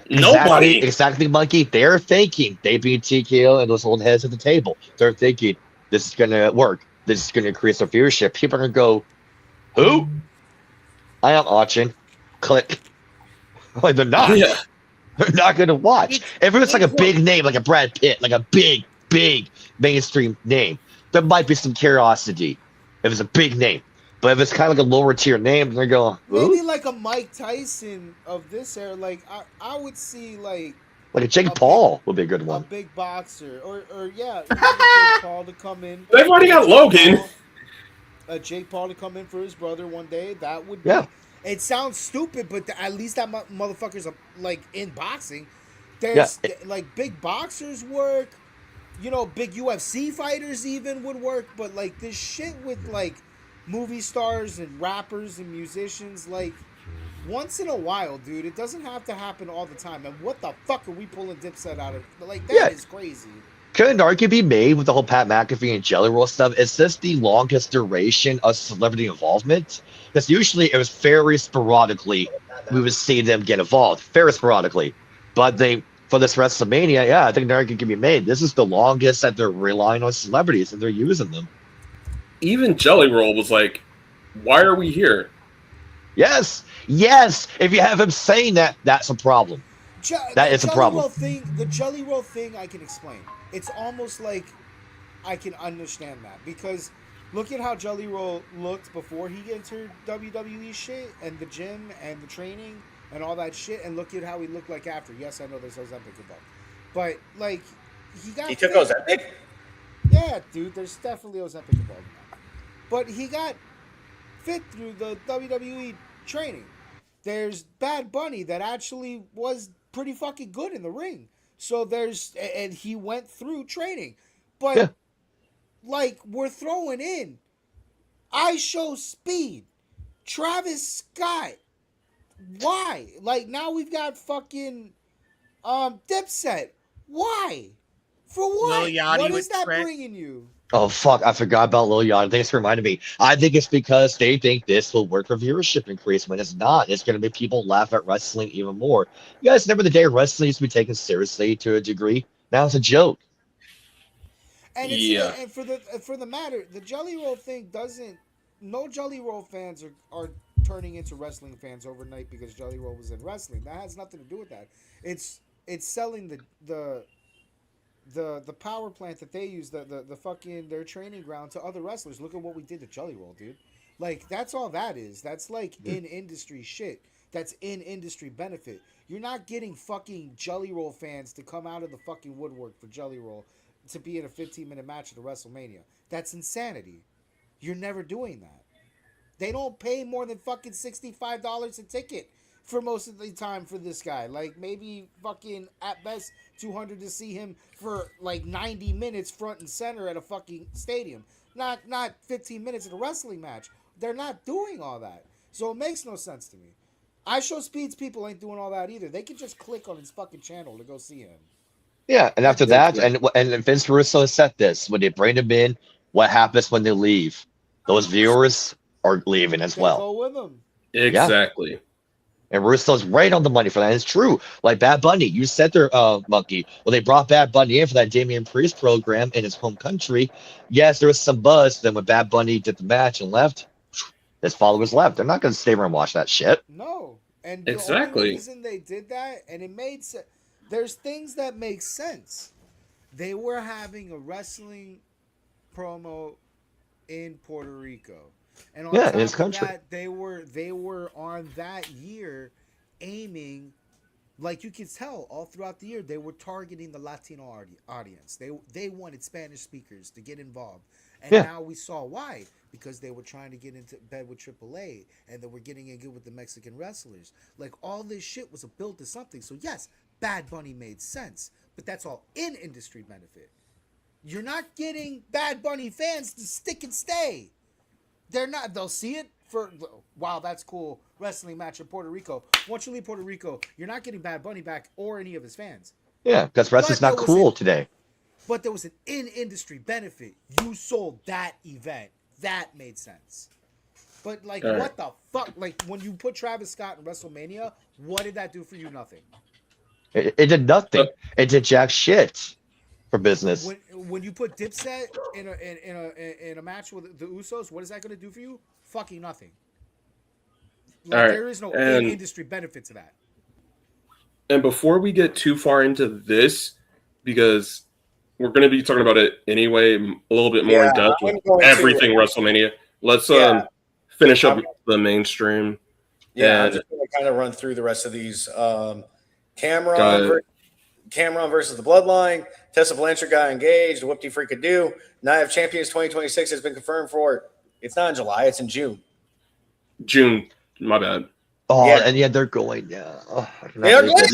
Nobody.
Exactly, Monkey. They're thinking, they being TKO and those old heads at the table. They're thinking this is gonna work. This is gonna increase their viewership. People are gonna go, who? I am watching. Click. Like they're not.
Yeah.
They're not gonna watch. If it's like a big name, like a Brad Pitt, like a big mainstream name, there might be some curiosity. If it's a big name. But if it's kind of like a lower tier name, they're going, who?
Maybe like a Mike Tyson of this era. Like I would see like
a Jake Paul would be a good
a
one.
big boxer, or yeah, Jake Paul to come in.
They've already got Logan.
Jake Paul to come in for his brother one day. That would be.
Yeah.
It sounds stupid, but at least that motherfucker's like in boxing. There's like big boxers work. You know, big UFC fighters even would work. But like this shit with like movie stars and rappers and musicians, like once in a while, dude. It doesn't have to happen all the time. And what the fuck are we pulling Dipset out of? Like that is crazy.
Could an argument be made with the whole Pat McAfee and Jelly Roll stuff? Is this the longest duration of celebrity involvement? Because usually it was very sporadically we would see them get involved, very sporadically. But for this WrestleMania, yeah, I think an argument can be made. This is the longest that they're relying on celebrities and they're using them.
Even Jelly Roll was like, why are we here?
Yes. If you have him saying that, that's a problem. That is a problem.
The Jelly Roll thing, I can explain. It's almost like I can understand that, because look at how Jelly Roll looked before he entered WWE shit and the gym and the training and all that shit, and look at how he looked like after. Yes, I know there's Ozempic involved, but like he took
Ozempic.
Yeah, dude, there's definitely Ozempic involved in that, but he got fit through the WWE training. There's Bad Bunny that actually was pretty fucking good in the ring. So and he went through training. But like we're throwing in I Show Speed, Travis Scott. Why? Like now we've got fucking Dipset. Why? For what? What is that bringing you?
Oh, fuck. I forgot about Lil Yachty. Thanks for reminding me. I think it's because they think this will work for viewership increase when it's not. It's going to make people laugh at wrestling even more. You guys remember the day wrestling used to be taken seriously to a degree? Now it's a joke.
And and for the matter, the Jelly Roll thing doesn't. No Jelly Roll fans are turning into wrestling fans overnight because Jelly Roll was in wrestling. That has nothing to do with that. It's selling the power plant that they use, the fucking their training ground to other wrestlers. Look at what we did to Jelly Roll, dude. Like that's all that is. That's like in industry shit. that's in industry benefit. You're not getting fucking Jelly Roll fans to come out of the fucking woodwork for Jelly Roll to be in a 15-minute match at a WrestleMania. That's insanity. You're never doing that. They don't pay more than fucking $65 a ticket for most of the time for this guy. Like maybe fucking at best $200 to see him for like 90 minutes front and center at a fucking stadium. Not 15 minutes in a wrestling match. They're not doing all that. So it makes no sense to me. I Show Speed's people ain't doing all that either. They can just click on his fucking channel to go see him.
Yeah, and after that, and Vince Russo has said this, when they bring them in, what happens when they leave? Those viewers are leaving as well.
Go with them.
Exactly.
Yeah. And Russo's right on the money for that. And it's true. Like Bad Bunny, you said there, Monkey. Well, they brought Bad Bunny in for that Damian Priest program in his home country. Yes, there was some buzz. Then when Bad Bunny did the match and left, his followers left. They're not going to stay around and watch that shit.
No. And
exactly.
The only reason they did that, and it made sense. There's things that make sense. They were having a wrestling promo in Puerto Rico. And on top
in his
of
country.
that, they were on that year aiming, like you could tell all throughout the year, they were targeting the Latino audience. They wanted Spanish speakers to get involved. And now we saw why. Because they were trying to get into bed with AAA and they were getting in good with the Mexican wrestlers. Like all this shit was a build to something. So yes, Bad Bunny made sense. But that's all in industry benefit. You're not getting Bad Bunny fans to stick and stay. They're not. They'll see it for, wow, that's cool. Wrestling match in Puerto Rico. Once you leave Puerto Rico, you're not getting Bad Bunny back or any of his fans.
Yeah, because wrestling's not cool today.
But there was an in-industry benefit. You sold that event. That made sense. But, like, what the fuck? Like, when you put Travis Scott in WrestleMania, what did that do for you? Nothing.
It did nothing. It did jack shit for business.
When you put Dipset in a match with the Usos, what is that going to do for you? Fucking nothing. Like, there is no industry benefit to that.
And before we get too far into this, because we're going to be talking about it anyway, a little bit more in depth with everything WrestleMania. Let's finish up the mainstream.
Yeah, I'm just going to kind of run through the rest of these. Cameron versus the Bloodline. Tessa Blanchard got engaged. Whoop-de freaking do. Night of Champions 2026 has been confirmed for. It's not in July. It's in June.
June. My bad.
Oh, and they're going.
They are.
They're going to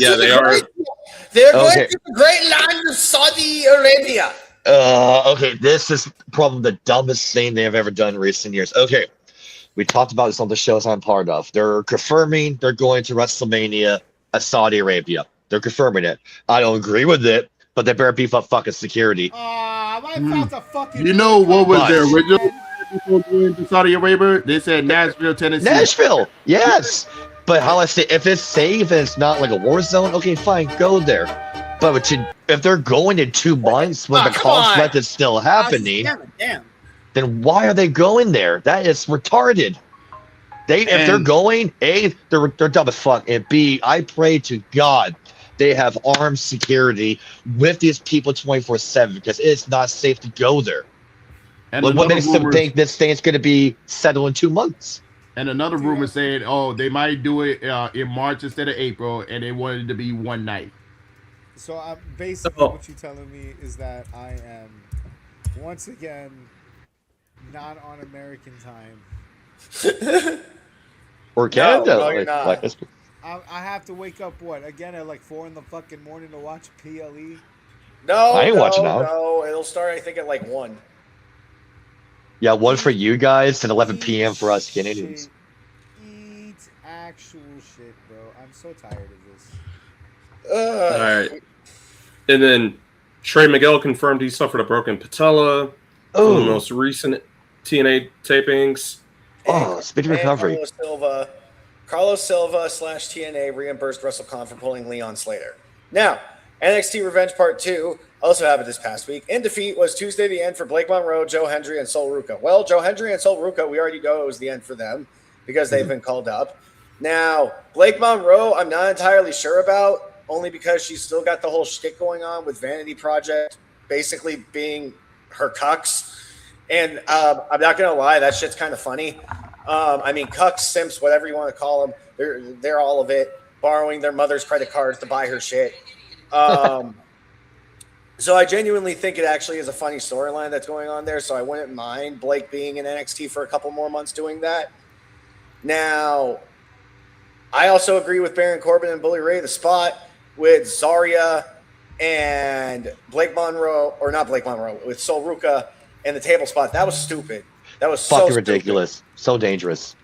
the great land of Saudi Arabia.
Okay, this is probably the dumbest thing they have ever done in recent years. Okay, we talked about this on the shows I'm part of. They're confirming they're going to WrestleMania at Saudi Arabia. They're confirming it. I don't agree with it, but they better beef up fucking security.
You know what was their original before going to Saudi Arabia? They said Nashville, Tennessee.
Nashville, yes. But how I say, if it's safe and it's not like a war zone, okay, fine, go there. But if they're going in 2 months when the conflict is still happening, then why are they going there? That is retarded. If they're going, A, they're dumb as fuck, and B, I pray to God they have armed security with these people 24/7 because it's not safe to go there. And what makes them think this thing's going to be settled in 2 months?
And another rumor saying, they might do it in March instead of April, and they wanted it to be one night.
So basically what you're telling me is that I am, once again, not on American time.
Or Canada.
No, you're not.
I have to wake up, at like 4 in the fucking morning to watch PLE?
No,
I ain't watching out.
No, it'll start, I think, at like 1.
Yeah, 1 for you guys and 11 p.m. for us Canadians.
Eat actual shit, bro. I'm so tired of this.
All right. And then Trey Miguel confirmed he suffered a broken patella. Oh, the most recent TNA tapings.
Speedy recovery.
Carlos Silva / TNA reimbursed WrestleCon for pulling Leon Slater. Now, NXT Revenge Part 2 also happened this past week. In defeat was Tuesday the end for Blake Monroe, Joe Hendry, and Sol Ruca. Well, Joe Hendry and Sol Ruca, we already know it was the end for them because they've been called up. Now, Blake Monroe, I'm not entirely sure about, only because she's still got the whole shtick going on with Vanity Project basically being her cucks. And I'm not going to lie, that shit's kind of funny. I mean, cucks, simps, whatever you want to call them, they're all of it. Borrowing their mother's credit cards to buy her shit. So I genuinely think it actually is a funny storyline that's going on there. So I wouldn't mind Blake being in NXT for a couple more months doing that. Now, I also agree with Baron Corbin and Bully Ray. The spot with Zarya and Blake Monroe, or not Blake Monroe, with Sol Ruka and the table spot, that was stupid. That was
fucking
so
ridiculous.
Stupid.
So dangerous.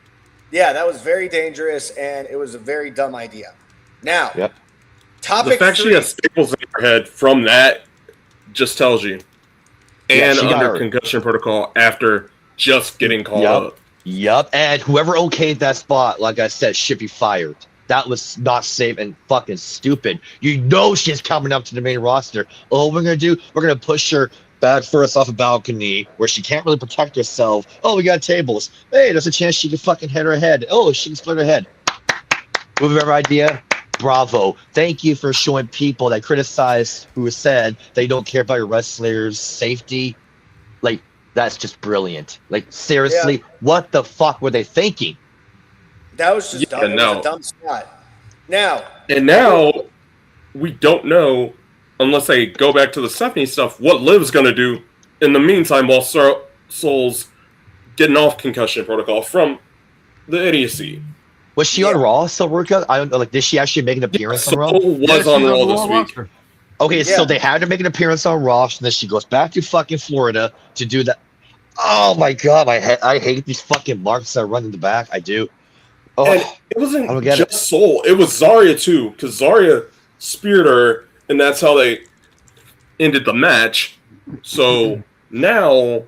Yeah, that was very dangerous, and it was a very dumb idea. Now,
yep.
Topic
the fact
3.
she has staples in her head from that just tells you. And under concussion protocol after just getting called up.
Yep. And whoever okayed that spot, like I said, should be fired. That was not safe and fucking stupid. You know she's coming up to the main roster. Oh, what we're going to do? We're going to push her back first off a balcony where she can't really protect herself. Oh, we got tables. Hey, there's a chance she can fucking hit her head. Oh, she can split her head. Whoever idea, bravo. Thank you for showing people that criticize who said they don't care about your wrestlers' safety. Like, that's just brilliant. Like, seriously, what the fuck were they thinking?
That was just dumb. It was a dumb spot. Now.
And now, we don't know, unless they go back to the Stephanie stuff, what Liv's going to do in the meantime while Soul's getting off concussion protocol from the idiocy.
Was she on Raw, Silverca? I don't know. Like, did she actually make an appearance on Raw?
Soul was on Raw this week.
Okay, so they had to make an appearance on Raw, and then she goes back to fucking Florida to do that. Oh my god, I hate these fucking marks that run in the back. I do. Oh,
and it wasn't just Soul. It was Zarya too, because Zarya speared her, and that's how they ended the match. So now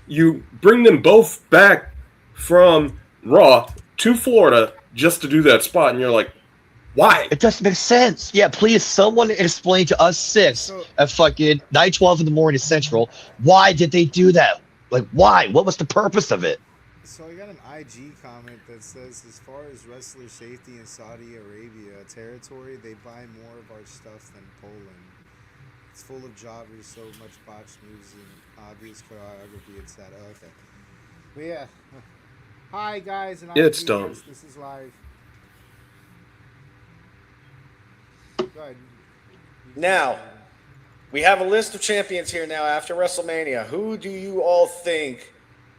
you bring them both back from Raw to Florida just to do that spot, and you're like, why?
It doesn't make sense. Yeah, please, someone explain to us six at fucking 9:12 in the morning Central, why did they do that? Like, why? What was the purpose of it?
So I got an IG comment that says, as far as wrestler safety in Saudi Arabia territory, they buy more of our stuff than Poland. It's full of jobbers, so much botched moves and obvious choreography. It's that. Oh, okay. But yeah. Hi, guys. And
it's dumb.
This is live. Go ahead.
Now, we have a list of champions here now after WrestleMania. Who do you all think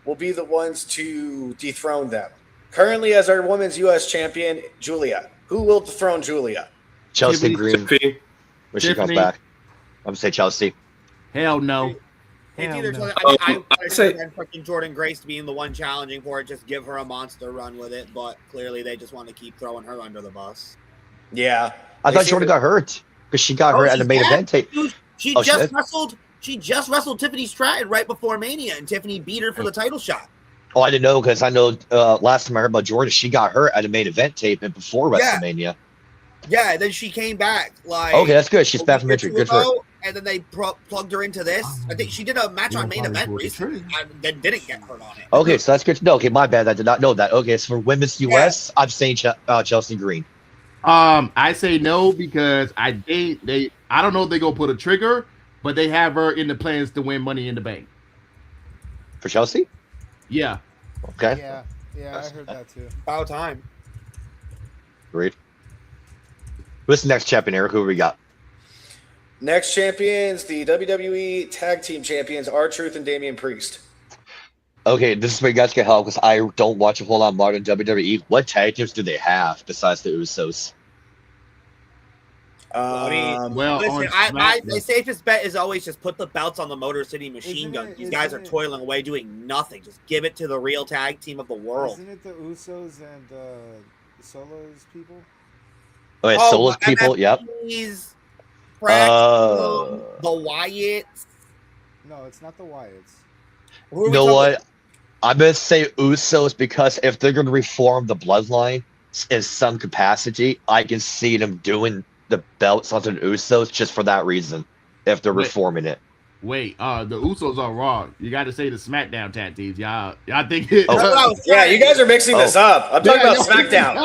will be the ones to dethrone them? Currently, as our women's U.S. champion, Julia. Who will dethrone Julia?
Chelsea Green. When she comes back. I'm going to say Chelsea.
Hell no.
It's either I say fucking Jordan Grace being the one challenging for it, just give her a monster run with it, but clearly they just want to keep throwing her under the bus.
Yeah.
I thought Jordan got hurt because she got hurt at the main event tape.
She just wrestled Tiffany Stratton right before Mania, and Tiffany beat her for the title shot.
Oh, I didn't know, because I know last time I heard about Jordan, she got hurt at the main event tape and before WrestleMania.
Yeah, then she came back. Like,
okay, that's good. She's back from injury. Good for her.
And then they plugged her into this. I think she did a match on main event recently, and then didn't get hurt on it.
Okay, so that's good to know. Okay, my bad. I did not know that. Okay, so for women's US, I'm saying Chelsea Green.
I say no because I don't know if they're gonna put a trigger, but they have her in the plans to win Money in the Bank.
For Chelsea?
Yeah.
Okay.
Yeah, I heard that too.
About time.
Great. Who's the next champion, Eric? Who we got?
Next champions, the WWE Tag Team Champions, R-Truth and Damian Priest.
Okay, this is where you guys can help because I don't watch a whole lot of modern WWE. What tag teams do they have besides the Usos?
The safest bet is always just put the belts on the Motor City Machine Gun. These guys are toiling away doing nothing. Just give it to the real tag team of the world.
Isn't it the Usos and Solos people?
Oh, yeah, Solos people, yep.
The Wyatts.
No, it's not the Wyatts.
You know what? I'm going to say Usos because if they're going to reform the bloodline in some capacity, I can see them doing the belts onto the Usos just for that reason, if they're reforming it.
Wait, the Usos are Raw. You got to say the SmackDown tag teams. Y'all think it...
Yeah, you guys are mixing this up. I'm talking about SmackDown.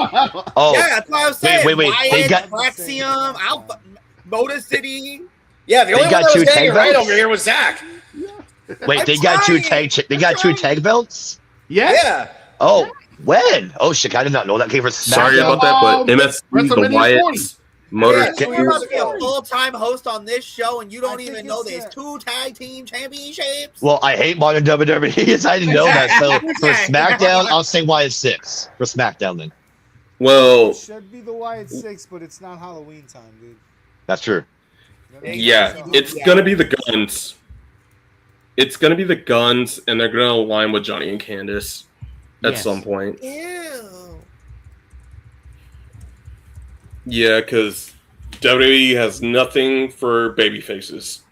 Yeah,
that's what I was saying.
Wait.
Wyatt,
They got
Axiom, Alpha, Motor City.
Yeah, the only one that was getting it right over here was Zach.
Wait, they got two tag belts?
Yes.
Yeah.
Oh, when? Oh shit! I did not know that came for SmackDown.
Sorry about that, but MSC, the
WrestleMania
Wyatts, Motor.
Yeah, so you're about to be
ago.
a full-time host on this show, and you don't
I
even
think
know
it's,
there's 2 tag team championships.
Well, I hate modern WWE. I didn't know that. So for
Okay.
SmackDown, I'll say Wyatt 6 for SmackDown then.
Well,
It should be the Wyatt 6, but it's not Halloween time, dude.
That's true.
yeah, it's gonna be the Guns. It's gonna be the Guns, and they're gonna align with Johnny and Candice at
Yes.
some point.
Ew.
Yeah, because WWE has nothing for baby faces.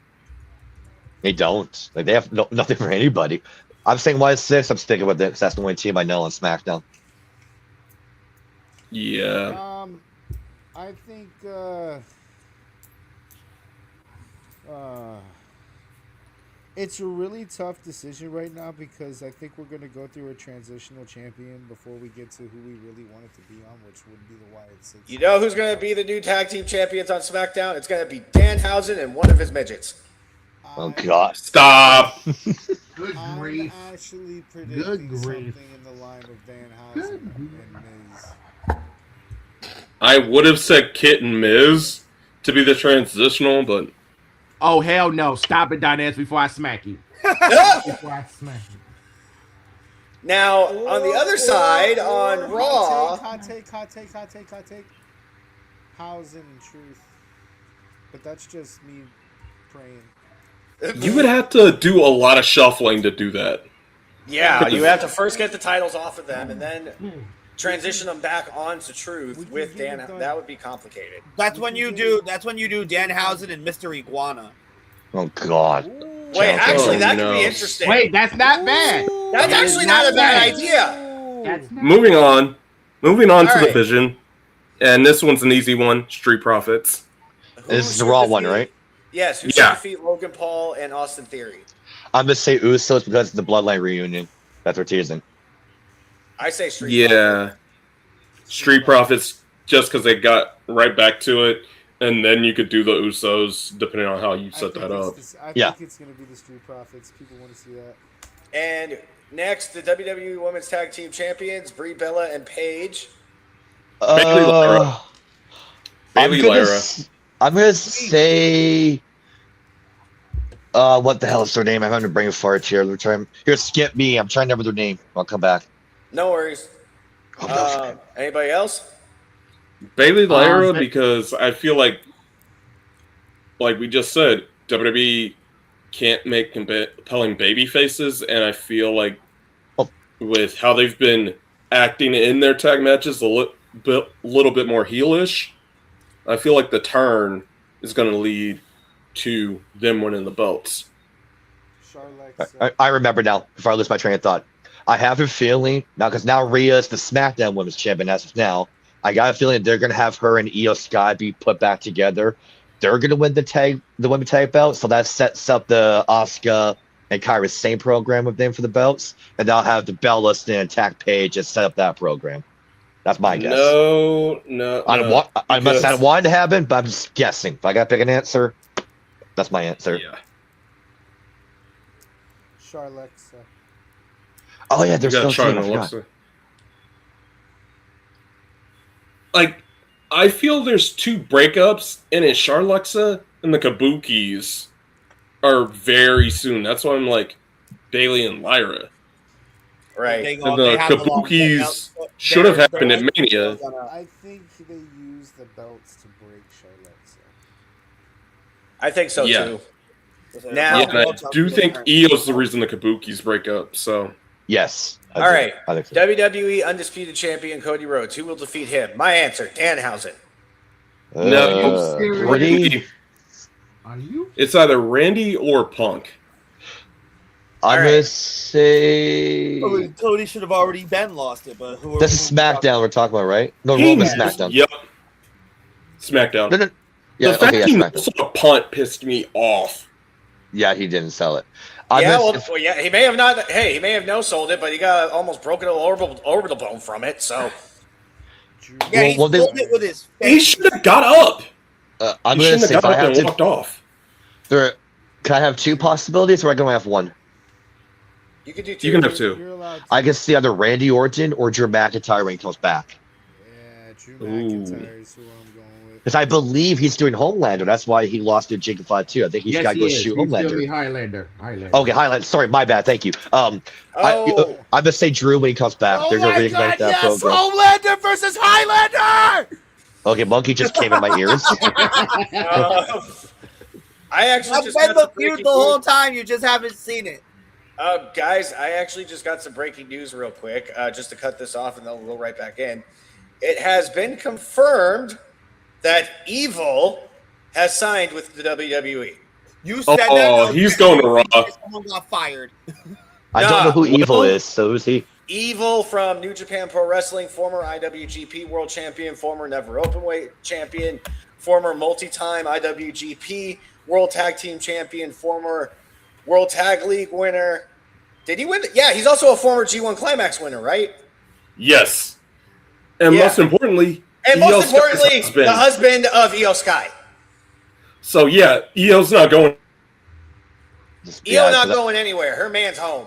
They don't. Like they have nothing for anybody. I'm saying Wyatt 6. I'm sticking with it because that's the only team I know on SmackDown.
Yeah.
I think it's a really tough decision right now because I think we're going to go through a transitional champion before we get to who we really want it to be on, which would be the Wyatt 6.
You know who's going to be the new tag team champions on SmackDown? It's going to be Danhausen and one of his midgets.
Oh God!
Stop.
Good
I'm
grief.
actually
Good
predicting
grief.
something in the line of Danhausen and Miz.
I would have said Kit and Miz to be the transitional, but
Oh hell no! Stop it, Dinance, before I smack you. Before I smack you.
Now, on the other side, on Raw,
Hot take. Hausen and Truth. But that's just me praying.
you would have to do a lot of shuffling to do that.
yeah, you have to first get the titles off of them and then transition them back onto Truth with Dan. That would be complicated.
That's when you do Danhausen and Mr. Iguana.
Oh God!
Wait, actually, that
no.
could be interesting.
Wait, that's not bad.
That's
That is
actually not a bad
bad.
idea.
That's not
Moving on to the
Alright.
division, and this one's an easy one: Street Profits.
This is the
Who
Raw
should
one,
defeat-
right?
Yes, who
Yeah.
should defeat Logan Paul and Austin Theory?
I'm gonna say Usos because it's the Bloodline reunion. That's what we're teasing.
I say Street
Yeah, Street Profits, just because they got right back to it, and then you could do the Usos depending on how you set that up.
I
Yeah.
think it's going to be the Street Profits. People want to see that.
And next, the WWE Women's Tag Team Champions, Brie Bella and Paige.
Bailey Lyra. Bailey Lyra.
I'm gonna say. What the hell is their name? I'm having to bring a fart here. Here, skip me. I'm trying to remember their name. I'll come back.
No worries. Anybody else?
Bailey Lyra,
but-
because I feel like we just said, WWE can't make compelling baby faces, and I feel like with how they've been acting in their tag matches little bit more heelish, I feel like the turn is going to lead to them winning the belts.
Charlotte.
I remember now. Before I lose my train of thought, I have a feeling now because now Rhea is the SmackDown Women's Champion as of now. I got a feeling they're gonna have her and Io Sky be put back together. They're gonna win the women's tag belt, so that sets up the Asuka and Kyra Sane program with them for the belts, and they'll have the Bellas and Attack Page and set up that program. That's my guess.
No.
I must not want it to happen, but I'm just guessing. If I gotta pick an answer, that's my answer.
Yeah.
Charlotte.
Oh yeah, there's
You got
no
Charlotte
team. I
and
forgot.
Alexa. Like, I feel there's 2 breakups, and it's Charlotte and the Kabukis are very soon. That's why I'm like Bailey and Lyra.
Right.
They
And
go-
the
they have the long thing out.
Kabukis should have happened at
They're-
Mania.
I think they use the belts to break Charlotte.
I think so
Yeah.
too. Now,
Yeah, and I do think Io's the reason the Kabukis break up. So
Yes.
all right.
I think so.
WWE Undisputed Champion Cody Rhodes. Who will defeat him? My answer, Danhausen.
No,
Randy.
Are you?
it's either Randy or Punk.
I'm
All
gonna
right.
say
Cody should have already been lost it, but who?
this is SmackDown we're talking about, right? No, Raw is SmackDown.
Yep. SmackDown.
No. Yeah,
the fact
okay, yeah,
he
SmackDown.
missed a punt pissed me off.
Yeah, he didn't sell it.
Yeah, he may have not. Hey, he may have no sold it, but he got almost broken an orbital bone from it. So
Yeah, he
Well, they-
sold it with his
He
face.
should have got up.
I'm
He
gonna
shouldn't
say
have
if I
got up
have
and
to,
walked off.
can I have 2 possibilities, or I can only have one?
You can do two.
You can have two.
You're allowed to.
I can see either Randy Orton or Drew McIntyre when he comes back.
Yeah, Drew
Ooh.
McIntyre is who I'm going with.
Because I believe he's doing Homelander. That's why he lost to Jacob Flair too. I think he's
Yes,
got to
he
go
is.
shoot
He's still
Homelander.
the Highlander. Highlander.
Okay, Highlander. Sorry, my bad. Thank you.
Oh,
I'm gonna say Drew when he comes back.
Oh
They're gonna
my
reignite
God!
that
Yes,
program.
Homelander versus Highlander.
Okay, Monkey just came in my ears.
I actually
I've
just
been
got
the
some
feud
breaking
the whole
news.
time. You just haven't seen it.
Guys, I actually just got some breaking news real quick, just to cut this off, and then we'll go right back in. It has been confirmed that Evil has signed with the WWE.
You said that. I was
He's
getting
going to
ready
Raw.
Someone got fired.
I don't know who
Nah,
Evil
well-
is, so who's he?
Evil from New Japan Pro Wrestling, former IWGP World Champion, former Never Openweight Champion, former multi-time IWGP World Tag Team Champion, former World Tag League winner. Did he win? Yeah, he's also a former G1 Climax winner, right?
Yes. And
Yeah.
most importantly,
And
Io
most
Sky's
importantly,
husband.
the husband of Io Sky.
So yeah, Io's not going.
Io not going anywhere. Her man's home.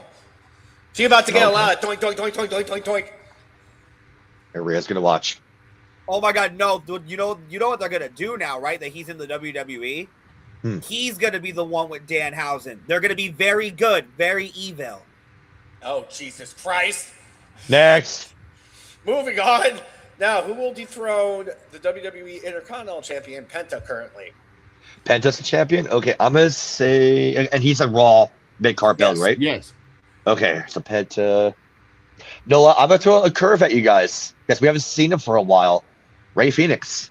She about to get a
Okay.
lot of doink, doink, doink, doink, doink, doink, doink.
Everybody's gonna watch.
Oh my God, no, dude! You know what they're gonna do now, right? That he's in the WWE. He's gonna be the one with Danhausen. They're gonna be very good, very evil.
Oh, Jesus Christ.
Next.
Moving on. Now, who will dethrone the WWE Intercontinental Champion, Penta, currently?
Penta's the champion? Okay, I'm gonna say, and he's a Raw mid-card belt,
Yes.
right?
Yes.
Okay, so Penta. No, I'm gonna throw a curve at you guys because we haven't seen him for a while. Ray Phoenix.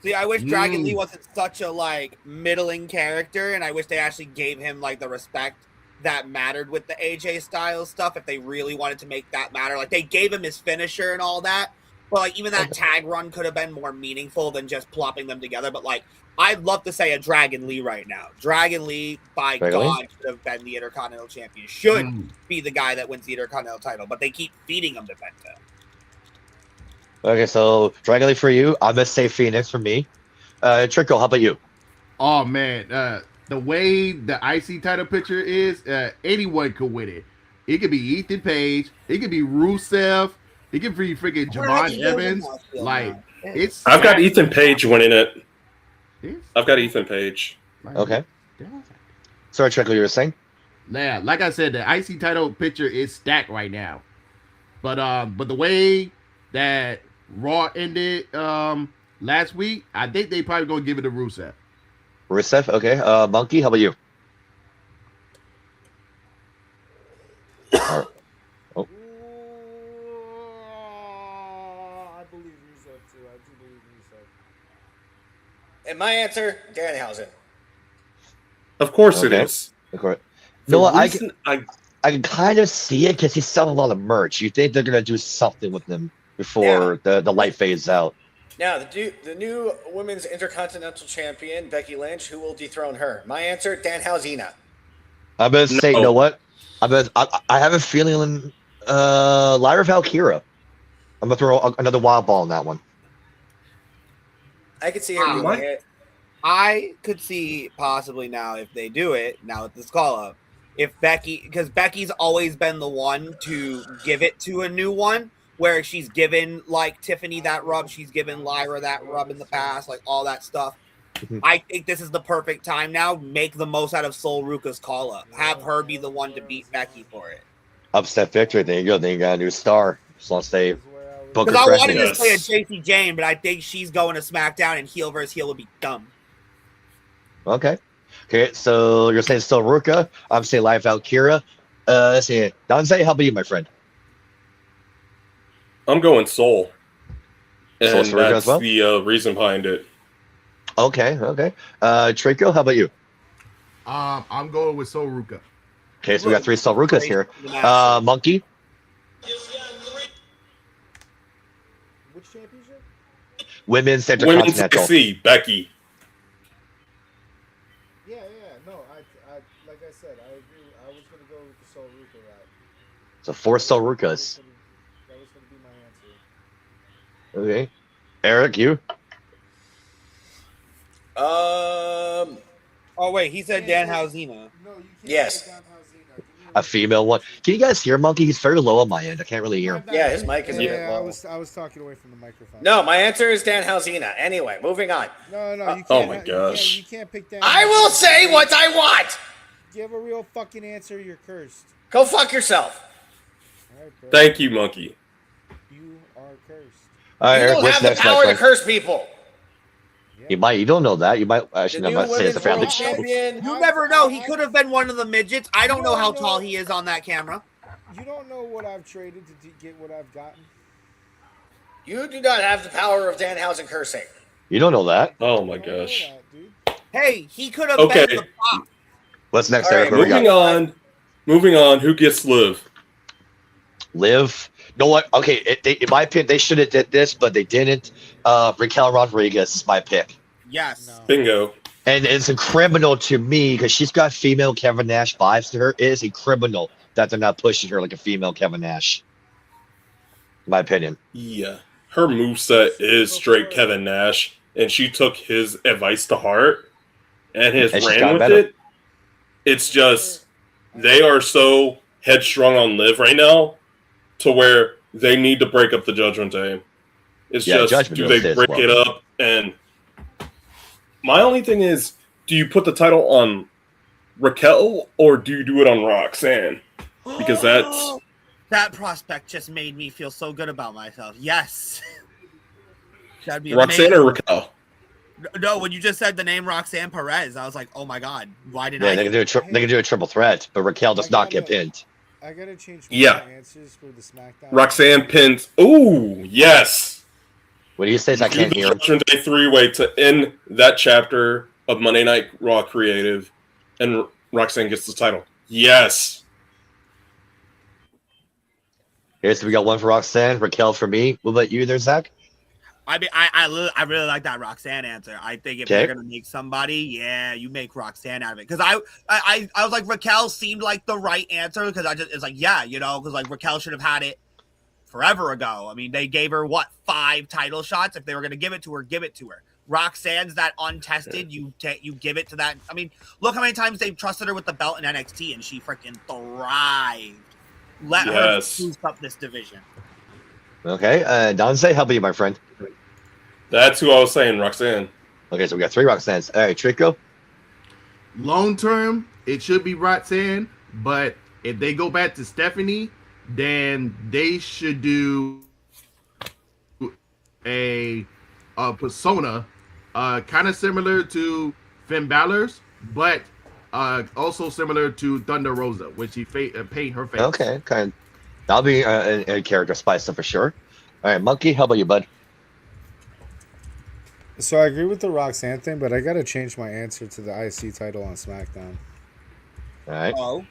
See, I wish Dragon Lee wasn't such a like middling character, and I wish they actually gave him like the respect that mattered with the AJ Styles stuff. If they really wanted to make that matter, like they gave him his finisher and all that, but like even that tag run could have been more meaningful than just plopping them together. But like, I'd love to say a Dragon Lee right now. Dragon Lee, by
Dragon Lee?
God, should have been the Intercontinental Champion. Should be the guy that wins the Intercontinental title, but they keep feeding him to Penta.
Okay, so Dragon Lee for you. I'm gonna say Phoenix for me. Trickle, how about you?
Oh man, the way the IC title picture is, anyone could win it. It could be Ethan Page, it could be Rusev, it could be freaking Javon Evans. Like it's.
I've got Ethan Page winning it.
It's-
I've got Ethan Page.
Okay. Sorry, Trickle, you were saying?
Yeah, like I said, the IC title picture is stacked right now. But the way that Raw ended last week, I think they probably gonna give it to Rusev.
Rusev, okay. Monkey, how about you?
I believe Rusev too. I do believe Rusev.
And my answer, Danhausen.
Of course
Okay.
it is.
Of course.
The
No, I
reason I
can kind of see it because he's selling a lot of merch. You think they're gonna do something with him before the light fades out?
Now, the new Women's Intercontinental Champion, Becky Lynch, who will dethrone her? My answer, Danhausena.
I'm gonna say, you
No.
know what? I have a feeling Lyra Valkyria. I'm gonna throw another wild ball on that one.
I could see her doing
What?
it.
I could see possibly now if they do it now with this call up, if Becky, because Becky's always been the one to give it to a new one, where she's given like Tiffany that rub, she's given Lyra that rub in the past, like all that stuff. I think this is the perfect time now. Make the most out of Sol Ruka's call up. Have her be the one to beat Becky for it.
Upset victory. There you go. Then you got a new star. As long as they book her
Because I wanted
correctly.
to say a JC Jane, but I think she's going to SmackDown and heel versus heel would be dumb.
Okay. Okay, so you're saying still Ruka. I'm saying Live Valkyria. Let's see. Danzai, how about you, my friend?
I'm going Soul. And
Soul Surrender
that's
as well?
the reason behind it.
Okay, okay. Trico, how about you?
I'm going with Sol Ruka.
Okay, so we got three Sol Rukas here. Monkey,
Which championship?
Women's
Women's
Intercontinental.
IC, Becky.
Yeah. No, I like I said, I agree. I was gonna go with the Sol Ruka route.
So four Sol Rukas.
That was gonna be my answer.
Okay. Eric, you?
Oh wait, he said Dan Hausina.
No, you can't
Yes.
say Dan Hausina.
A female one. Can you guys hear Monkey? He's very low on my end. I can't really hear him.
Yeah, his mic is a bit
Yeah,
low.
I was talking away from the microphone.
No, my answer is Dan Hausina. Anyway, moving on.
No, you can't.
Oh my gosh.
You can't pick Dan.
I will say what I want.
Give a real fucking answer. You're cursed.
Go fuck yourself.
All right, bro.
Thank you, Monkey.
You are cursed.
All right,
You
Eric,
don't
what's
have the
next,
power
my
to
friend?
curse people.
You don't know that. You might
The
actually
new
not say it's a
women's
family
world
show.
champion.
You never know. He could have been one of the midgets. I don't know how
No.
tall he is on that camera.
You don't know what I've traded to get what I've gotten.
You do not have the power of Danhausen cursing.
You don't know that.
Oh my
You don't know
gosh.
that, dude.
Hey, he could have
Okay.
been the pop.
What's next,
All
Eric?
right,
What do we got?
Moving on. Who gets Liv?
Liv. No what? Okay, in my opinion, they should have did this, but they didn't. Raquel Rodriguez is my pick.
Yes.
No.
Bingo.
And it's a criminal to me because she's got female Kevin Nash vibes to her. It is a criminal that they're not pushing her like a female Kevin Nash. In my opinion.
Yeah. Her moveset is straight Kevin Nash, and she took his advice to heart and has
And she's
ran
gotten
with
better.
it. It's just they are so headstrong on Liv right now to where they need to break up the Judgment Day. It's
Yeah,
just,
Judgment
do
Day
they
as
break
well.
it up? And my only thing is, do you put the title on Raquel or do you do it on Roxanne? Because that's
That prospect just made me feel so good about myself. Yes. That'd be
Roxanne
amazing.
or Raquel.
No, when you just said the name Roxanne Perez, I was like, oh my God, why didn't
Yeah,
I?
they can do a triple threat, but Raquel does not get pinned.
I gotta change my
Yeah.
answers for the SmackDown.
Roxanne pins. Ooh, yes.
What do you say? I can't
Do
hear
the
him.
Judgment Day three-way to end that chapter of Monday Night Raw Creative, and Roxanne gets the title. Yes.
Okay, so we got one for Roxanne, Raquel for me. What about you there, Zach?
I mean, I really like that Roxanne answer. I think if
Okay.
you're gonna make somebody, yeah, you make Roxanne out of it. Because I was like, Raquel seemed like the right answer because it's like, yeah, because like Raquel should have had it forever ago. I mean, they gave her 5 title shots. If they were gonna give it to her, give it to her. Roxanne's that untested. You give it to that. I mean, look how many times they've trusted her with the belt in NXT, and she freaking thrived. Let her
Yes.
boost up this division.
Okay, Donze, how about you, my friend?
That's who I was saying, Roxanne.
Okay, so we got 3 Roxannes. All right, Trico.
Long term, it should be Roxanne, but if they go back to Stephanie, then they should do a persona, kind of similar to Finn Balor's, but also similar to Thunder Rosa, which he paint her face.
Okay, kind of. That'll be a character spice up for sure. All right, Monkey, how about you, bud?
So I agree with the Roxanne thing, but I gotta change my answer to the IC title on SmackDown.
All right.
Oh,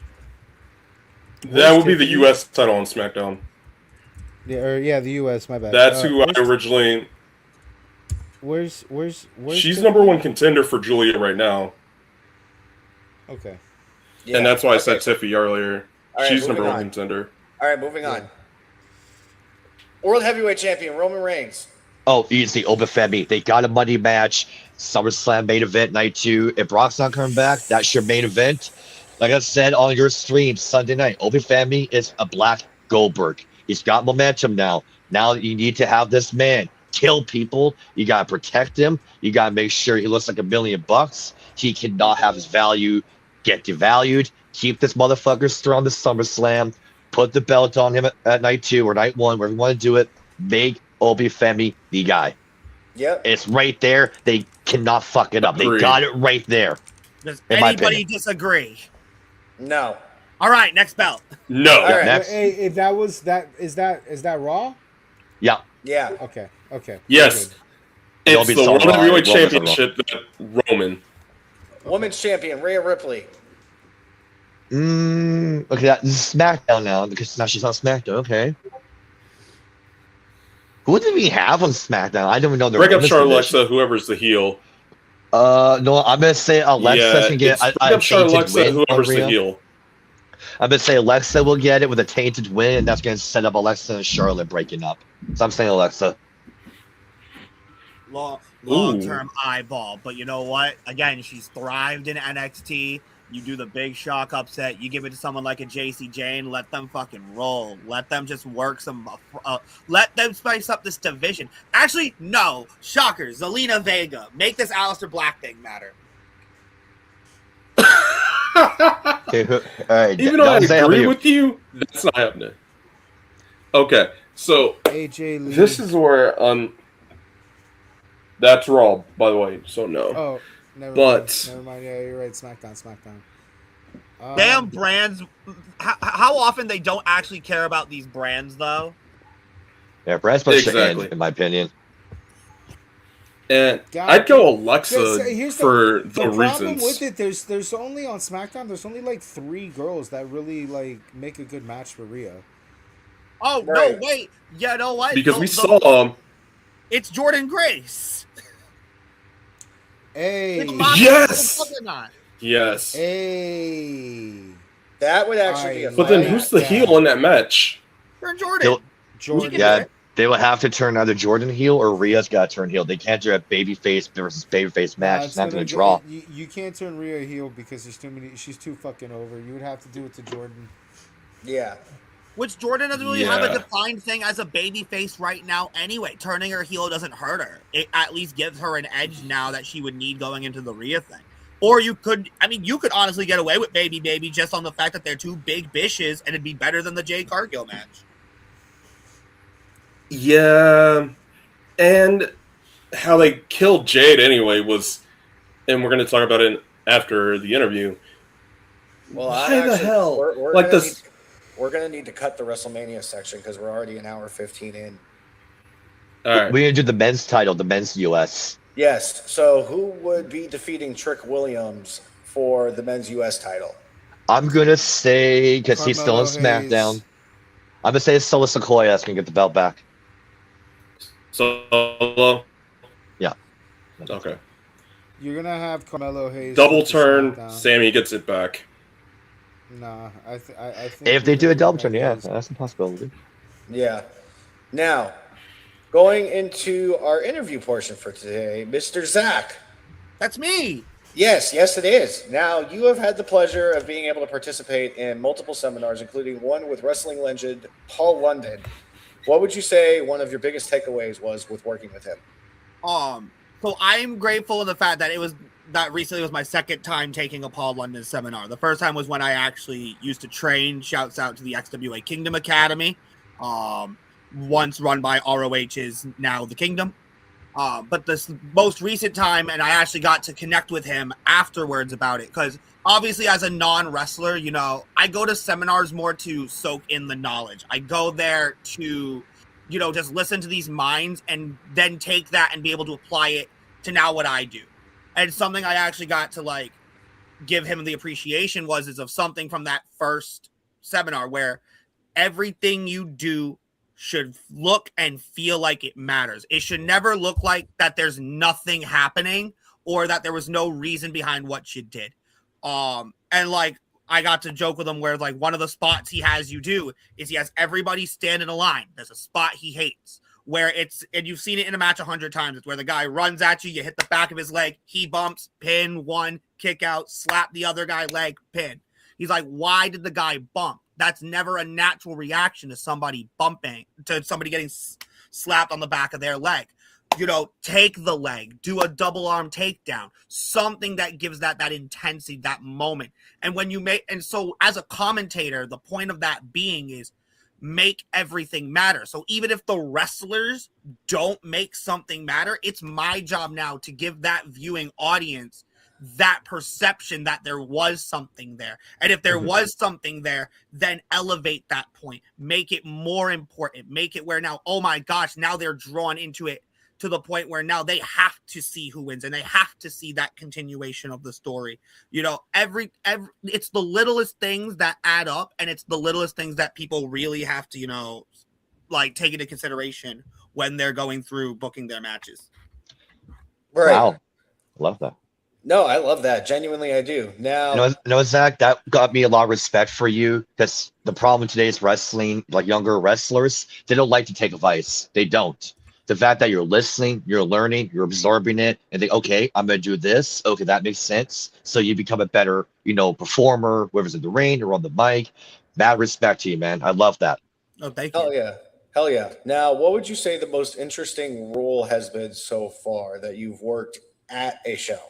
That would be the
Tiffany?
U.S. title on SmackDown.
Yeah, the US. My bad.
That's who I
where's-
originally.
Where's
She's
Tiffany?
number one contender for Julia right now,
Okay.
Yeah.
and that's why I said
Okay.
Tiffy earlier.
All right,
She's
moving
number one
on.
contender.
All right, moving on. World Heavyweight Champion Roman Reigns.
Oh, easy. Open Femi. They got a money match. SummerSlam main event night 2. If Brock's not coming back, that's your main event. Like I said on your stream Sunday night, Open Femi is a black Goldberg. He's got momentum now. Now you need to have this man kill people. You got to protect him. You got to make sure he looks like $1 million. He cannot have his value get devalued. Keep this motherfucker strong to SummerSlam. Put the belt on him at night 2 or night 1, wherever you want to do it. Make Obi Femi the guy.
Yep.
It's right there. They cannot fuck it up. They
Agreed.
got it right there.
does
In my
anybody
opinion.
disagree?
No.
All right, next belt.
No.
All right.
Next.
Hey, if that was that, is that Raw?
Yeah.
Yeah.
Okay.
Yes.
It'll
It's
be
the
so
World
wrong.
Heavyweight
Roman's on
Championship that Roman.
Women's Champion Rhea Ripley.
Okay, that this is SmackDown now because now she's on SmackDown. Okay. Who did we have on SmackDown? I don't even know the
Break up
women's
Charlotte,
division.
Alexa, whoever's the heel.
No, I'm gonna say Alexa can get
it's
a
break up Charlotte,
tainted
Alexa,
win.
whoever's
on
the
Rhea.
heel.
I'm gonna say Alexa will get it with a tainted win, and that's gonna set up Alexa and Charlotte breaking up. So I'm saying Alexa.
long-term eyeball. But you know what? Again, she's thrived in NXT. You do the big shock upset. You give it to someone like a JC Jane. Let them fucking roll. Let them just work some. Let them spice up this division. Actually, no. Shocker. Zelina Vega. Make this Aleister Black thing matter.
Okay, all right.
Even though I agree with you, that's not happening. Okay, so
AJ Lee.
this is where that's Raw, by the way. So no.
Oh, never mind. Yeah, you're right. SmackDown.
Damn brands. How often they don't actually care about these brands, though?
Yeah, brands supposed to end, in my opinion.
And I'd go Alexa for the
problem
reasons.
with it. There's only on SmackDown. There's only like 3 girls that really like make a good match for Rhea.
Oh no! Wait, you know what?
Because we saw
it's Jordan Grace.
Hey,
yes.
Hey,
that would actually be a
But then who's the heel in that match?
Jordan.
Yeah, they will have to turn either Jordan heel or Rhea's got to turn heel. They can't do a babyface versus babyface match. It's not going to draw.
You can't turn Rhea heel because there's too many. She's too fucking over. You would have to do it to Jordan.
Yeah.
Which Jordan doesn't really have a defined thing as a babyface right now anyway. Turning her heel doesn't hurt her. It at least gives her an edge now that she would need going into the Rhea thing. Or you could honestly get away with baby just on the fact that they're 2 big bitches and it'd be better than the Jade Cargill match.
Yeah. And how they killed Jade anyway was, and we're going to talk about it after the interview.
Well,
why the hell?
We're
like
gonna
this.
We're going to need to cut the WrestleMania section because we're already an hour 15 in.
All right.
We're going to do the men's title, the men's US.
Yes. So who would be defeating Trick Williams for the men's US title?
I'm going to say, because he's still on
Hayes.
SmackDown, I'm going to say Solo Sikoa is going to get the belt back.
Solo?
Yeah.
Okay.
You're gonna have Carmelo Hayes.
Double turn, Sammy gets it back.
Nah, I think
if they do a double turn, yeah, that's a possibility.
Yeah. Now, going into our interview portion for today, Mr. Zach.
That's me.
Yes, it is. Now, you have had the pleasure of being able to participate in multiple seminars, including one with wrestling legend Paul London. What would you say one of your biggest takeaways was with working with him?
So I'm grateful in the fact that recently was my second time taking a Paul London seminar. The first time was when I actually used to train. Shouts out to the XWA Kingdom Academy. Once run by ROH is now the Kingdom. But this most recent time, and I actually got to connect with him afterwards about it, because obviously as a non-wrestler, I go to seminars more to soak in the knowledge. I go there to, just listen to these minds and then take that and be able to apply it to now what I do. And something I actually got to give him the appreciation is of something from that first seminar where everything you do should look and feel like it matters. It should never look like that there's nothing happening or that there was no reason behind what you did. And I got to joke with him where one of the spots he has you do is he has everybody stand in a line. There's a spot he hates where and you've seen it in a match 100 times. It's where the guy runs at you, you hit the back of his leg, he bumps, pin, 1, kick out, slap the other guy leg, pin. He's like, why did the guy bump? That's never a natural reaction to somebody getting slapped on the back of their leg. Take the leg, do a double arm takedown, something that gives that intensity, that moment. And so as a commentator, the point of that being is make everything matter. So even if the wrestlers don't make something matter, it's my job now to give that viewing audience that perception that there was something there. And if there was something there, then elevate that point, make it more important, make it where now, oh my gosh, now they're drawn into it to the point where now they have to see who wins and they have to see that continuation of the story. Every it's the littlest things that add up, and it's the littlest things that people really have to, take into consideration when they're going through booking their matches.
Right.
Wow. Love that.
No, I love that. Genuinely, I do. Now,
Zach, that got me a lot of respect for you, because the problem in today's wrestling, younger wrestlers, they don't like to take advice. They don't. The fact that you're listening, you're learning, you're absorbing it, and think, okay, I'm gonna do this. Okay, that makes sense. So you become a better, performer, whether it's in the ring or on the mic. Mad respect to you, man. I love that.
Oh, thank you.
Hell yeah. Hell yeah. Now, what would you say the most interesting role has been so far that you've worked at a show?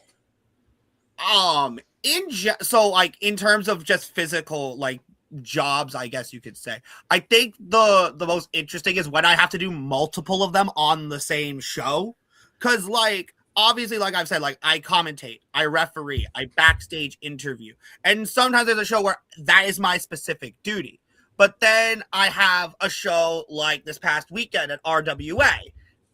So like in terms of just physical like jobs, I guess you could say, I think the most interesting is when I have to do multiple of them on the same show, because like obviously, like I've said, like I commentate, I referee, I backstage interview, and sometimes there's a show where that is my specific duty. But then I have a show like this past weekend at RWA,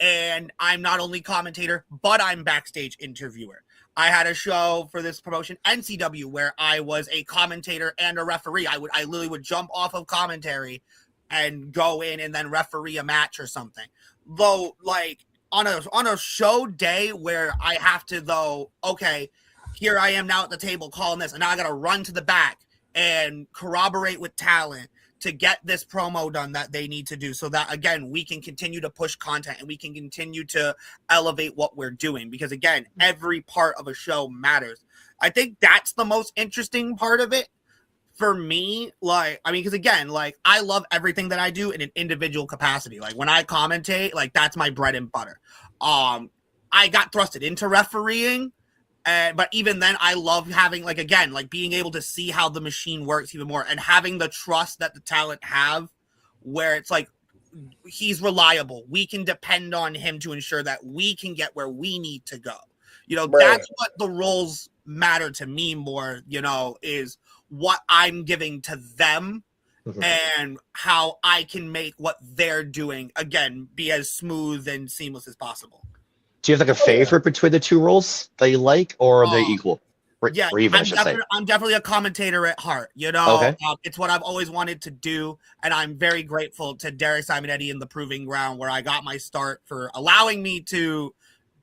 and I'm not only commentator, but I'm backstage interviewer. I had a show for this promotion, NCW, where I was a commentator and a referee. I literally would jump off of commentary and go in and then referee a match or something. Though, like on a show day where I have to, okay, here I am now at the table calling this, and now I got to run to the back and corroborate with talent to get this promo done that they need to do, so that again we can continue to push content and we can continue to elevate what we're doing, because again every part of a show matters. I think that's the most interesting part of it for me. Like, I mean, because again, like I love everything that I do in an individual capacity. Like when I commentate, like that's my bread and butter. I got thrusted into refereeing, but even then, I love having, like, again, like being able to see how the machine works even more, and having the trust that the talent have, where it's like, he's reliable. We can depend on him to ensure that we can get where we need to go. Right. That's what the roles matter to me more, is what I'm giving to them and how I can make what they're doing, again, be as smooth and seamless as possible. Do you have like a favorite between the two roles that you like, or are they equal? Yeah, or even, I'm definitely a commentator at heart. Okay. It's what I've always wanted to do, and I'm very grateful to Derek Simonetti and the Proving Ground, where I got my start, for allowing me to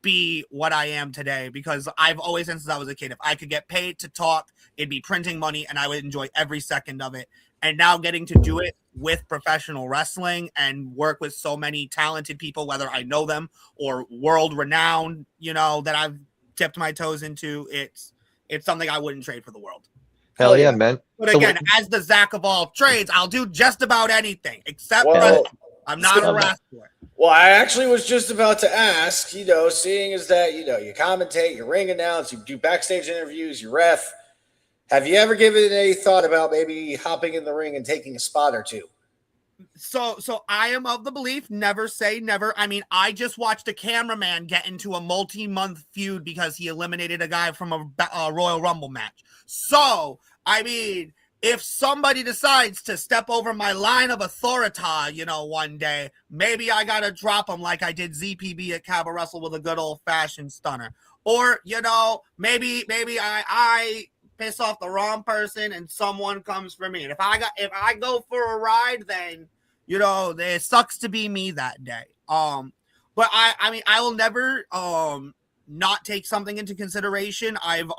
be what I am today, because I've always, since I was a kid, if I could get paid to talk, it'd be printing money, and I would enjoy every second of it. And now getting to do it with professional wrestling and work with so many talented people, whether I know them or world renowned, that I've dipped my toes into, it's something I wouldn't trade for the world. Hell yeah, man. But again, as the Zach of all trades, I'll do just about anything except I'm not a wrestler.
Well, I actually was just about to ask, seeing as that, you commentate, you ring announce, you do backstage interviews, you ref. Have you ever given a thought about maybe hopping in the ring and taking a spot or two?
So I am of the belief, never say never. I mean, I just watched a cameraman get into a multi-month feud because he eliminated a guy from a Royal Rumble match. So, I mean, if somebody decides to step over my line of authority, one day, maybe I got to drop him like I did ZPB at Cabba Wrestle with a good old-fashioned stunner. Or, maybe I piss off the wrong person and someone comes for me. And if I go for a ride, then it sucks to be me that day. But I mean I will never not take something into consideration. I've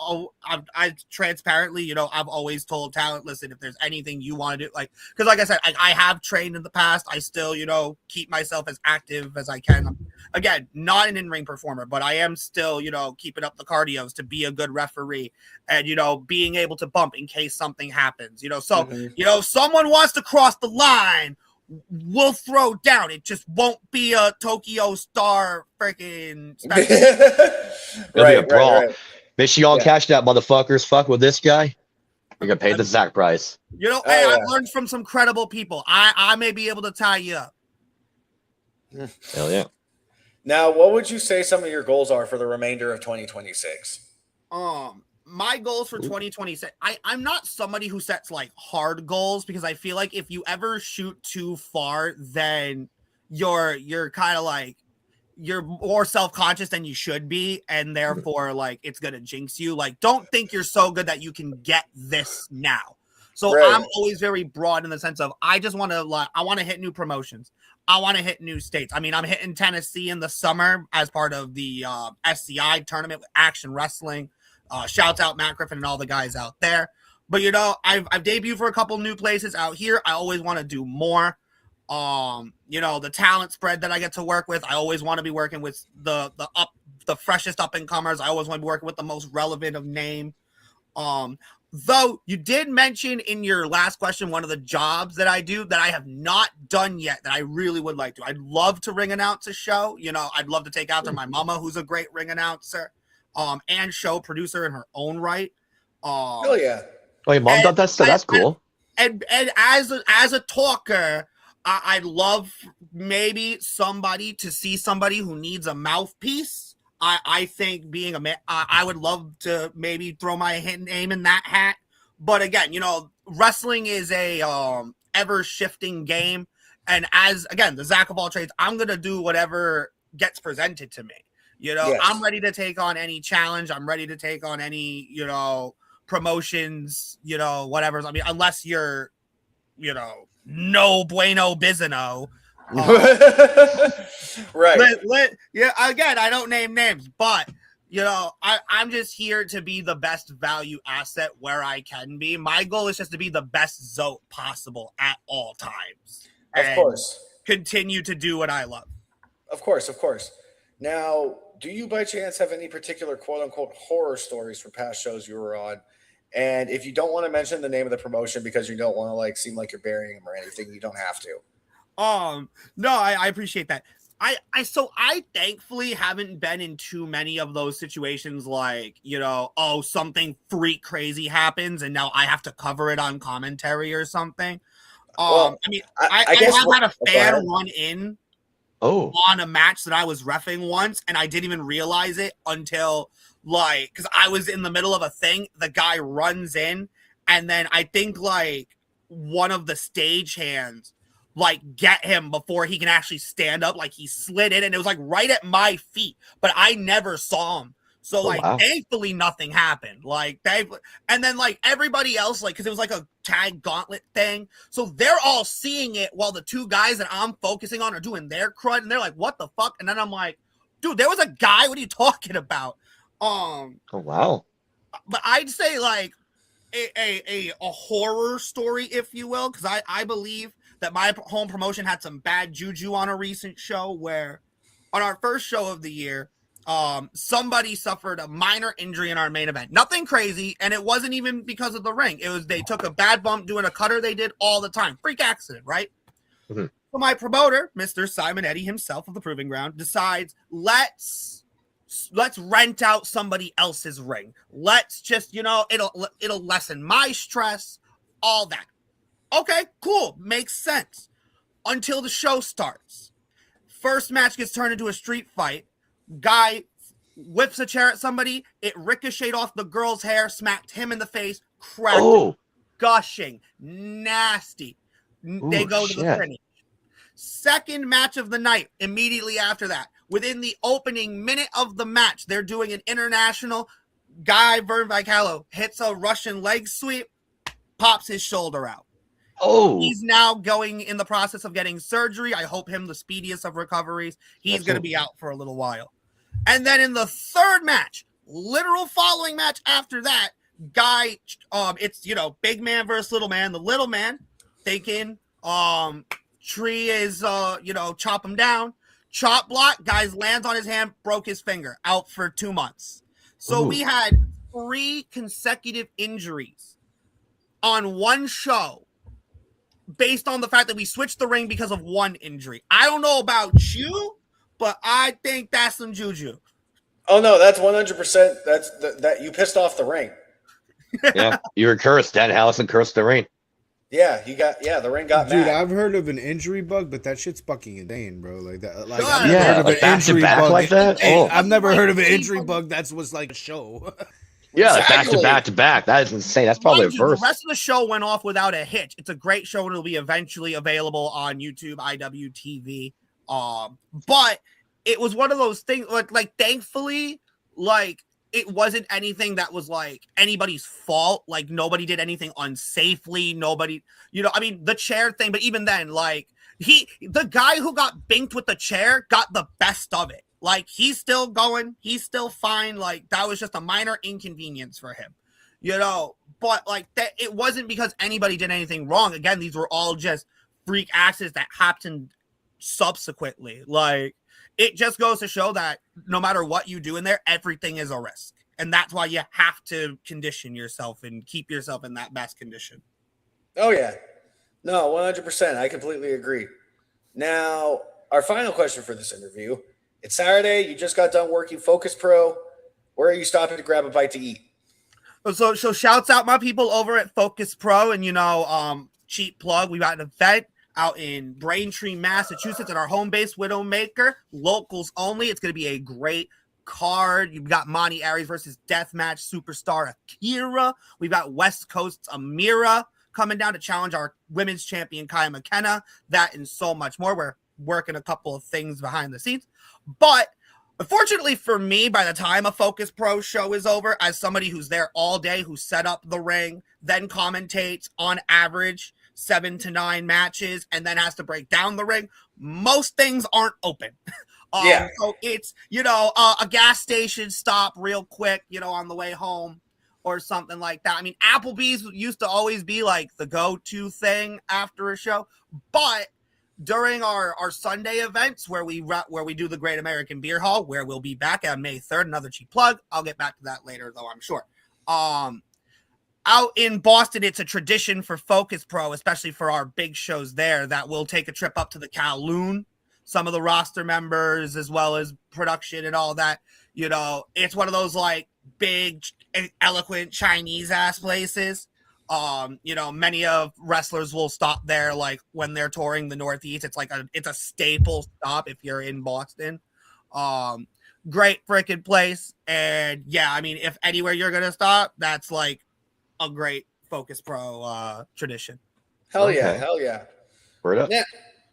transparently, I've always told talent, listen, if there's anything you want to do, like, because like I said, I have trained in the past. I still, keep myself as active as I can. Again, not an in-ring performer, but I am still, keeping up the cardios to be a good referee, and, being able to bump in case something happens, so, if someone wants to cross the line, we'll throw down. It just won't be a Tokyo Star freaking
right. Make sure y'all cash that, motherfuckers. Fuck with this guy. You're gonna pay the Zach price.
Hey, I've learned from some credible people. I may be able to tie you up.
Hell yeah.
Now, what would you say some of your goals are for the remainder of 2026?
My goals for 2026, I'm not somebody who sets like hard goals, because I feel like if you ever shoot too far, then you're kind of like, you're more self-conscious than you should be, and therefore like it's gonna jinx you. Like, don't think you're so good that you can get this now. So I'm always very broad in the sense of, I just want to I want to hit new promotions. I want to hit new states. I mean, I'm hitting Tennessee in the summer as part of the SCI tournament with Action Wrestling. Shouts out Matt Griffin and all the guys out there. But, I've debuted for a couple new places out here. I always want to do more. The talent spread that I get to work with. I always want to be working with the freshest up and comers. I always want to be working with the most relevant of name. Though you did mention in your last question one of the jobs that I do that I have not done yet that I really would like to. I'd love to ring announce a show. I'd love to take out to my mama, who's a great ring announcer, and show producer in her own right.
Oh yeah.
Oh, your mom does that stuff. That's cool.
And as a talker, I'd love maybe somebody to see somebody who needs a mouthpiece. I think being a man, I would love to maybe throw my name in that hat. But again, wrestling is a ever shifting game. And the Zach of all trades, I'm going to do whatever gets presented to me. Yes. I'm ready to take on any challenge. I'm ready to take on any, promotions, whatever. I mean, unless you're, no bueno bizino.
Right.
Again, I don't name names, but I'm just here to be the best value asset where I can be. My goal is just to be the best Zote possible at all times.
Of course.
Continue to do what I love.
Of course. Now, do you by chance have any particular quote unquote horror stories from past shows you were on? And if you don't want to mention the name of the promotion because you don't want to seem like you're burying them or anything, you don't have to.
No, I appreciate that. I thankfully haven't been in too many of those situations something freak crazy happens and now I have to cover it on commentary or something. I guess I had a fan run in on a match that I was reffing once and I didn't even realize it until because I was in the middle of a thing. The guy runs in and then I think one of the stage hands get him before he can actually stand up. He slid in and it was right at my feet, but I never saw him. So thankfully nothing happened. And then everybody else, cause it was a tag gauntlet thing. So they're all seeing it while the two guys that I'm focusing on are doing their crud. And they're like, what the fuck? And then I'm like, dude, there was a guy. What are you talking about?
Oh, wow.
But I'd say a horror story, if you will. Cause I believe that my home promotion had some bad juju on a recent show where on our first show of the year, somebody suffered a minor injury in our main event. Nothing crazy. And it wasn't even because of the ring. It was, they took a bad bump doing a cutter they did all the time. Freak accident, right? Mm-hmm. So my promoter, Mr. Simon Eddy himself of the Proving Ground, decides, let's rent out somebody else's ring. Let's just, it'll lessen my stress, all that. Okay, cool. Makes sense. Until the show starts. First match gets turned into a street fight. Guy whips a chair at somebody. It ricocheted off the girl's hair, smacked him in the face, cracked him, gushing, nasty. They go to the finish. Second match of the night, immediately after that. Within the opening minute of the match, they're doing an international. Guy, Vern Vicalo, hits a Russian leg sweep, pops his shoulder out. He's now going in the process of getting surgery. I hope him the speediest of recoveries. He's going to be out for a little while. And then in the third match, literal following match after that, guy, it's, big man versus little man. The little man thinking, tree is, chop him down. Chop block, guys lands on his hand, broke his finger, out for 2 months. So we had 3 consecutive injuries on one show based on the fact that we switched the ring because of one injury. I don't know about you, but I think that's some juju.
Oh no, that's 100%. That's that you pissed off the ring.
Yeah, you were cursed. Dan Allison cursed the ring.
Yeah, the ring got
Dude,
mad.
I've heard of an injury bug, but that shit's fucking insane, bro. Like that. Like
I've never heard of an injury bug like that.
I've never heard of an injury bug that was like a show.
Yeah, exactly. back to back. That is insane. That's probably a first.
The rest of the show went off without a hitch. It's a great show and it'll be eventually available on YouTube, IWTV. But it was one of those things like thankfully, it wasn't anything that was anybody's fault. Nobody did anything unsafely. Nobody, the chair thing, but even then, the guy who got binked with the chair got the best of it. He's still going. He's still fine. That was just a minor inconvenience for him, but that it wasn't because anybody did anything wrong. Again, these were all just freak accidents that happened subsequently. Like, it just goes to show that no matter what you do in there, everything is a risk. And that's why you have to condition yourself and keep yourself in that best condition.
Oh, yeah. No, 100%. I completely agree. Now, our final question for this interview. It's Saturday. You just got done working Focus Pro. Where are you stopping to grab a bite to eat?
So shouts out my people over at Focus Pro. And, cheap plug, we got an event out in Braintree, Massachusetts at our home base, Widowmaker. Locals only. It's going to be a great card. You've got Monty Aries versus Deathmatch superstar Akira. We've got West Coast's Amira coming down to challenge our women's champion Kaya McKenna. That and so much more. We're working a couple of things behind the scenes. But unfortunately for me, by the time a Focus Pro show is over, as somebody who's there all day, who set up the ring, then commentates on average 7 to 9 matches, and then has to break down the ring, most things aren't open. So it's, a gas station stop real quick, on the way home or something like that. I mean, Applebee's used to always be like the go-to thing after a show, but during our Sunday events where we do the Great American Beer Hall, where we'll be back on May 3rd, another cheap plug. I'll get back to that later, though, I'm sure. Out in Boston, it's a tradition for Focus Pro, especially for our big shows there, that we'll take a trip up to the Kowloon, some of the roster members, as well as production and all that. It's one of those like big, eloquent Chinese ass places. Many of wrestlers will stop there, like when they're touring the Northeast. It's a staple stop if you're in Boston. Great freaking place. And yeah, I mean, if anywhere you're going to stop, that's like a great Focus Pro tradition.
Hell yeah. Hell yeah.
Word up.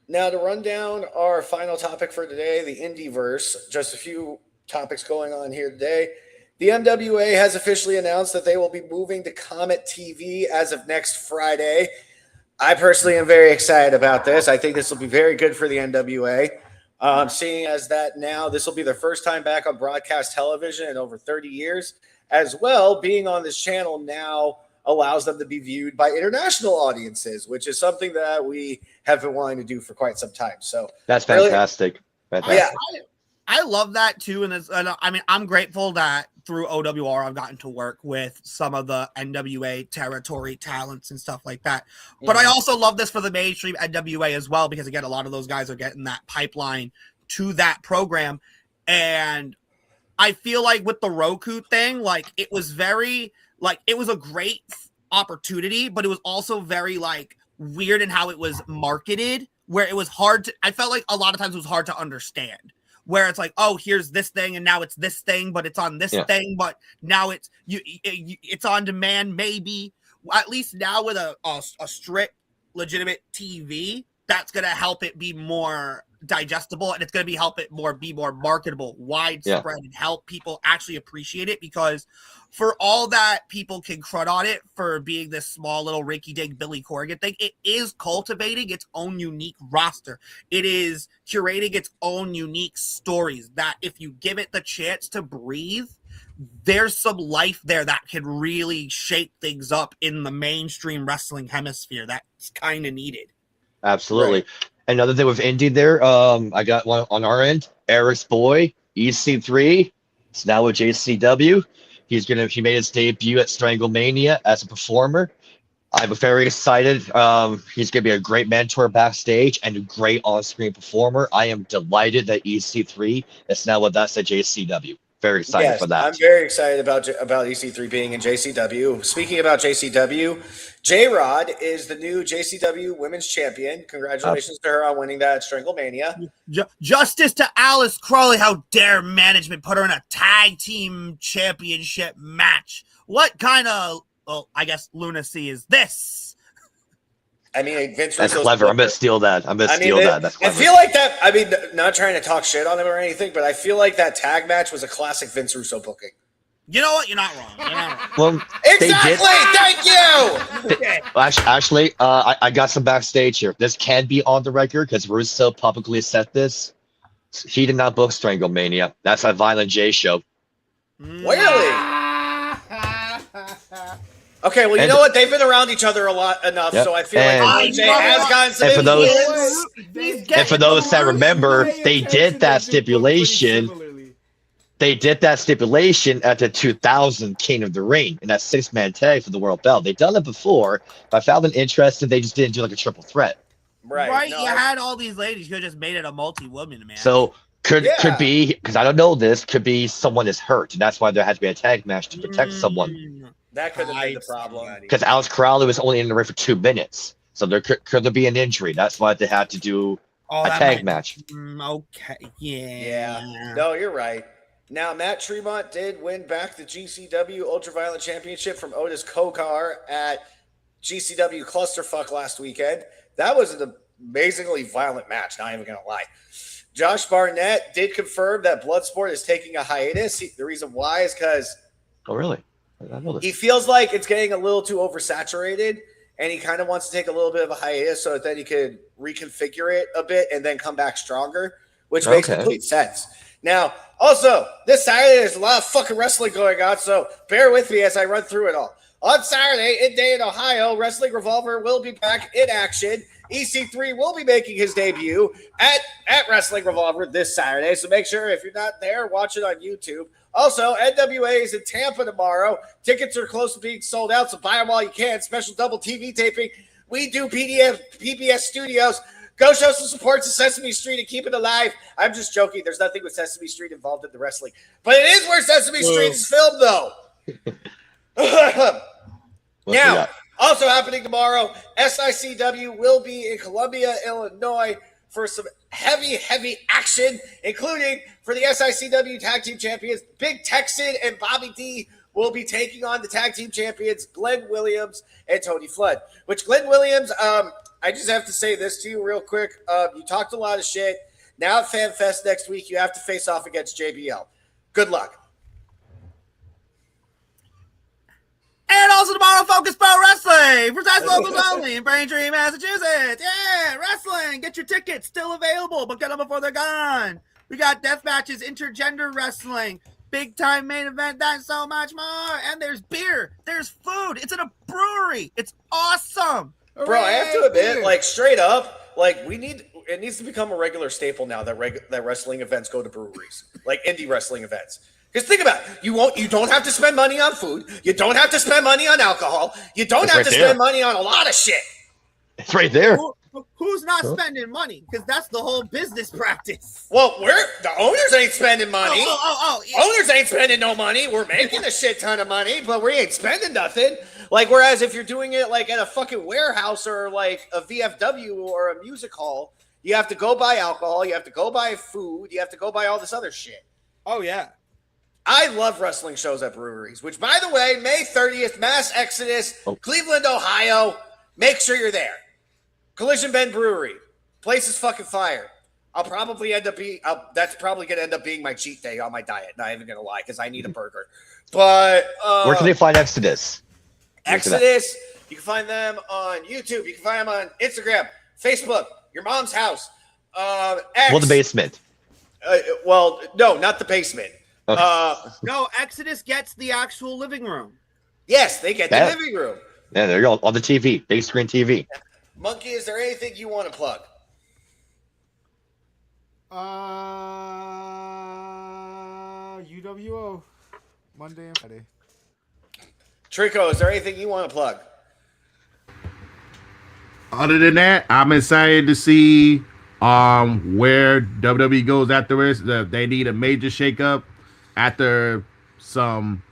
Now to run down our final topic for today, the Indieverse, just a few topics going on here today. The MWA has officially announced that they will be moving to Comet TV as of next Friday. I personally am very excited about this. I think this will be very good for the NWA. Seeing as that now this will be their first time back on broadcast television in over 30 years. As well, being on this channel now allows them to be viewed by international audiences, which is something that we have been wanting to do for quite some time. So
that's fantastic.
Really, yeah.
I love that too. And I'm grateful that through OWR, I've gotten to work with some of the NWA territory talents and stuff like that. But I also love this for the mainstream NWA as well, because again, a lot of those guys are getting that pipeline to that program. And I feel like with the Roku thing, like it was a great opportunity, but it was also very like weird in how it was marketed, where it was I felt like a lot of times it was hard to understand. Where it's like, oh, here's this thing, and now it's this thing, but it's on this thing, but now it's it's on demand. Maybe at least now with a strict, legitimate TV, that's gonna help it be more digestible, and it's gonna be more marketable, widespread, and help people actually appreciate it. Because for all that people can crud on it for being this small little rinky-dink Billy Corgan thing, it is cultivating its own unique roster. It is curating its own unique stories that if you give it the chance to breathe, there's some life there that can really shake things up in the mainstream wrestling hemisphere that's kind of needed.
Absolutely. Right. Another thing with Indy there, I got one on our end. Eric's boy, EC3, is now with JCW. He made his debut at Stranglemania as a performer. I'm very excited. He's going to be a great mentor backstage and a great on-screen performer. I am delighted that EC3 is now with us at JCW. Very excited for that.
I'm very excited about EC3 being in JCW. Speaking about JCW, J-Rod is the new JCW Women's Champion. Congratulations to her on winning that at Stranglemania.
Justice to Alice Crawley. How dare management put her in a tag team championship match? What kind of, I guess, lunacy is this?
I mean, Vince
that's clever. I'm going to steal that. That's clever.
I feel like that. I mean, not trying to talk shit on him or anything, but I feel like that tag match was a classic Vince Russo booking.
You know what? You're not wrong.
Well,
exactly. Thank you.
Ashley, I got some backstage here. This can be on the record because Russo publicly said this. He did not book Stranglemania. That's a Violent J show.
Really? Okay, well, you
And-
know what? They've been around each other a lot enough,
Yep.
so I feel
And-
like AJ has gotten some
And for those-
influence.
And for those that remember, they did that stipulation. They did that stipulation at the 2000 King of the Ring in that 6-man tag for the world belt. They've done it before, but I found it interesting. They just didn't do like a triple threat.
Right.
You had all these ladies. You could have just made it a multi-woman man.
So could be, because I don't know this, could be someone is hurt, and that's why there has to be a tag match to protect someone.
That could have been the problem.
Because Alex Crowley was only in the ring for 2 minutes, so there could there be an injury. That's why they had to do a tag match.
Okay.
Yeah. No, you're right. Now, Matt Tremont did win back the GCW Ultraviolet Championship from Otis Kokar at GCW Clusterfuck last weekend. That was an amazingly violent match, not even going to lie. Josh Barnett did confirm that Bloodsport is taking a hiatus. The reason why is because
Oh, really? I know this.
he feels like it's getting a little too oversaturated, and he kind of wants to take a little bit of a hiatus so that then he could reconfigure it a bit and then come back stronger, which makes complete sense. Now, also, this Saturday, there's a lot of fucking wrestling going on, so bear with me as I run through it all. On Saturday, in Dayton, Ohio, Wrestling Revolver will be back in action. EC3 will be making his debut at Wrestling Revolver this Saturday, so make sure if you're not there, watch it on YouTube. Also, NWA is in Tampa tomorrow. Tickets are close to being sold out, so buy them while you can. Special double TV taping. We do PBS Studios. Go show some support to Sesame Street and keep it alive. I'm just joking. There's nothing with Sesame Street involved in the wrestling. But it is where Sesame Street is filmed, though. Now, also happening tomorrow, SICW will be in Columbia, Illinois for some heavy action, including for the SICW Tag Team Champions. Big Texan and Bobby D will be taking on the Tag Team Champions, Glenn Williams and Tony Flood. Which Glenn Williams, I just have to say this to you real quick. You talked a lot of shit. Now at FanFest next week, you have to face off against JBL. Good luck.
And also tomorrow, Focus Pro Wrestling. Precise locals only in Braintree, Massachusetts. Yeah, wrestling. Get your tickets. Still available, but get them before they're gone. We got death matches, intergender wrestling, big time main event, that and so much more. And there's beer. There's food. It's in a brewery. It's awesome.
Bro, I have to admit, like, straight up, like, it needs to become a regular staple now that wrestling events go to breweries, like indie wrestling events. Because think about it, you don't have to spend money on food, you don't have to spend money on alcohol, you don't have to spend money on a lot of shit.
It's right there.
Who's not spending money? Because that's the whole business practice.
Well, the owners ain't spending money.
Yeah.
Owners ain't spending no money. We're making a shit ton of money, but we ain't spending nothing. Like, whereas if you're doing it like at a fucking warehouse or like a VFW or a music hall, you have to go buy alcohol, you have to go buy food, you have to go buy all this other shit.
Oh, yeah.
I love wrestling shows at breweries, which, by the way, May 30th, Mass Exodus, Cleveland, Ohio. Make sure you're there. Collision Bend Brewery. Place is fucking fire. I'll probably end up being, that's probably going to end up being my cheat day on my diet. Not even going to lie, because I need a burger. But
where can they find Exodus?
Exodus, you can find them on YouTube. You can find them on Instagram, Facebook, your mom's house, X.
Well, the basement.
Well, no, not the basement.
Okay.
No, Exodus gets the actual living room.
Yes, they get the living room.
Yeah, there you go. On the TV, big screen TV.
Monkey, is there anything you want to plug?
UWO, Monday and Friday.
Trico, is there anything you want to plug?
Other than that, I'm excited to see where WWE goes after this. They need a major shakeup after some.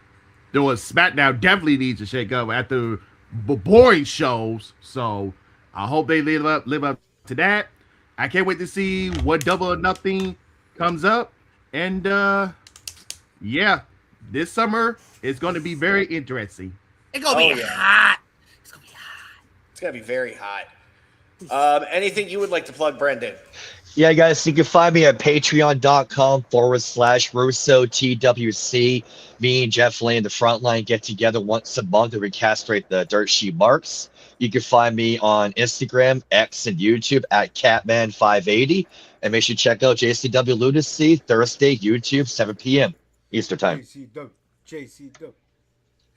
There was SmackDown definitely needs a shakeup after boring shows. So I hope they live up to that. I can't wait to see what Double or Nothing comes up. And yeah, this summer is going to be very interesting.
It's going to be hot. It's going to be hot.
It's going to be very hot. Anything you would like to plug, Brendan?
Yeah, guys, you can find me at patreon.com/Russo TWC. Me and Jeff Lane, the Frontline, get together once a month to recastrate the dirt sheet marks. You can find me on Instagram, X, and YouTube at Catman580. And make sure you check out JCW Lunacy Thursday, YouTube, 7 p.m. Eastern Time.
JCW.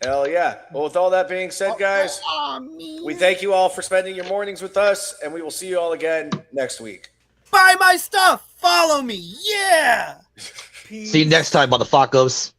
Hell yeah. Well, with all that being said, guys, we thank you all for spending your mornings with us, and we will see you all again next week.
Buy my stuff. Follow me. Yeah.
See you next time, motherfuckers.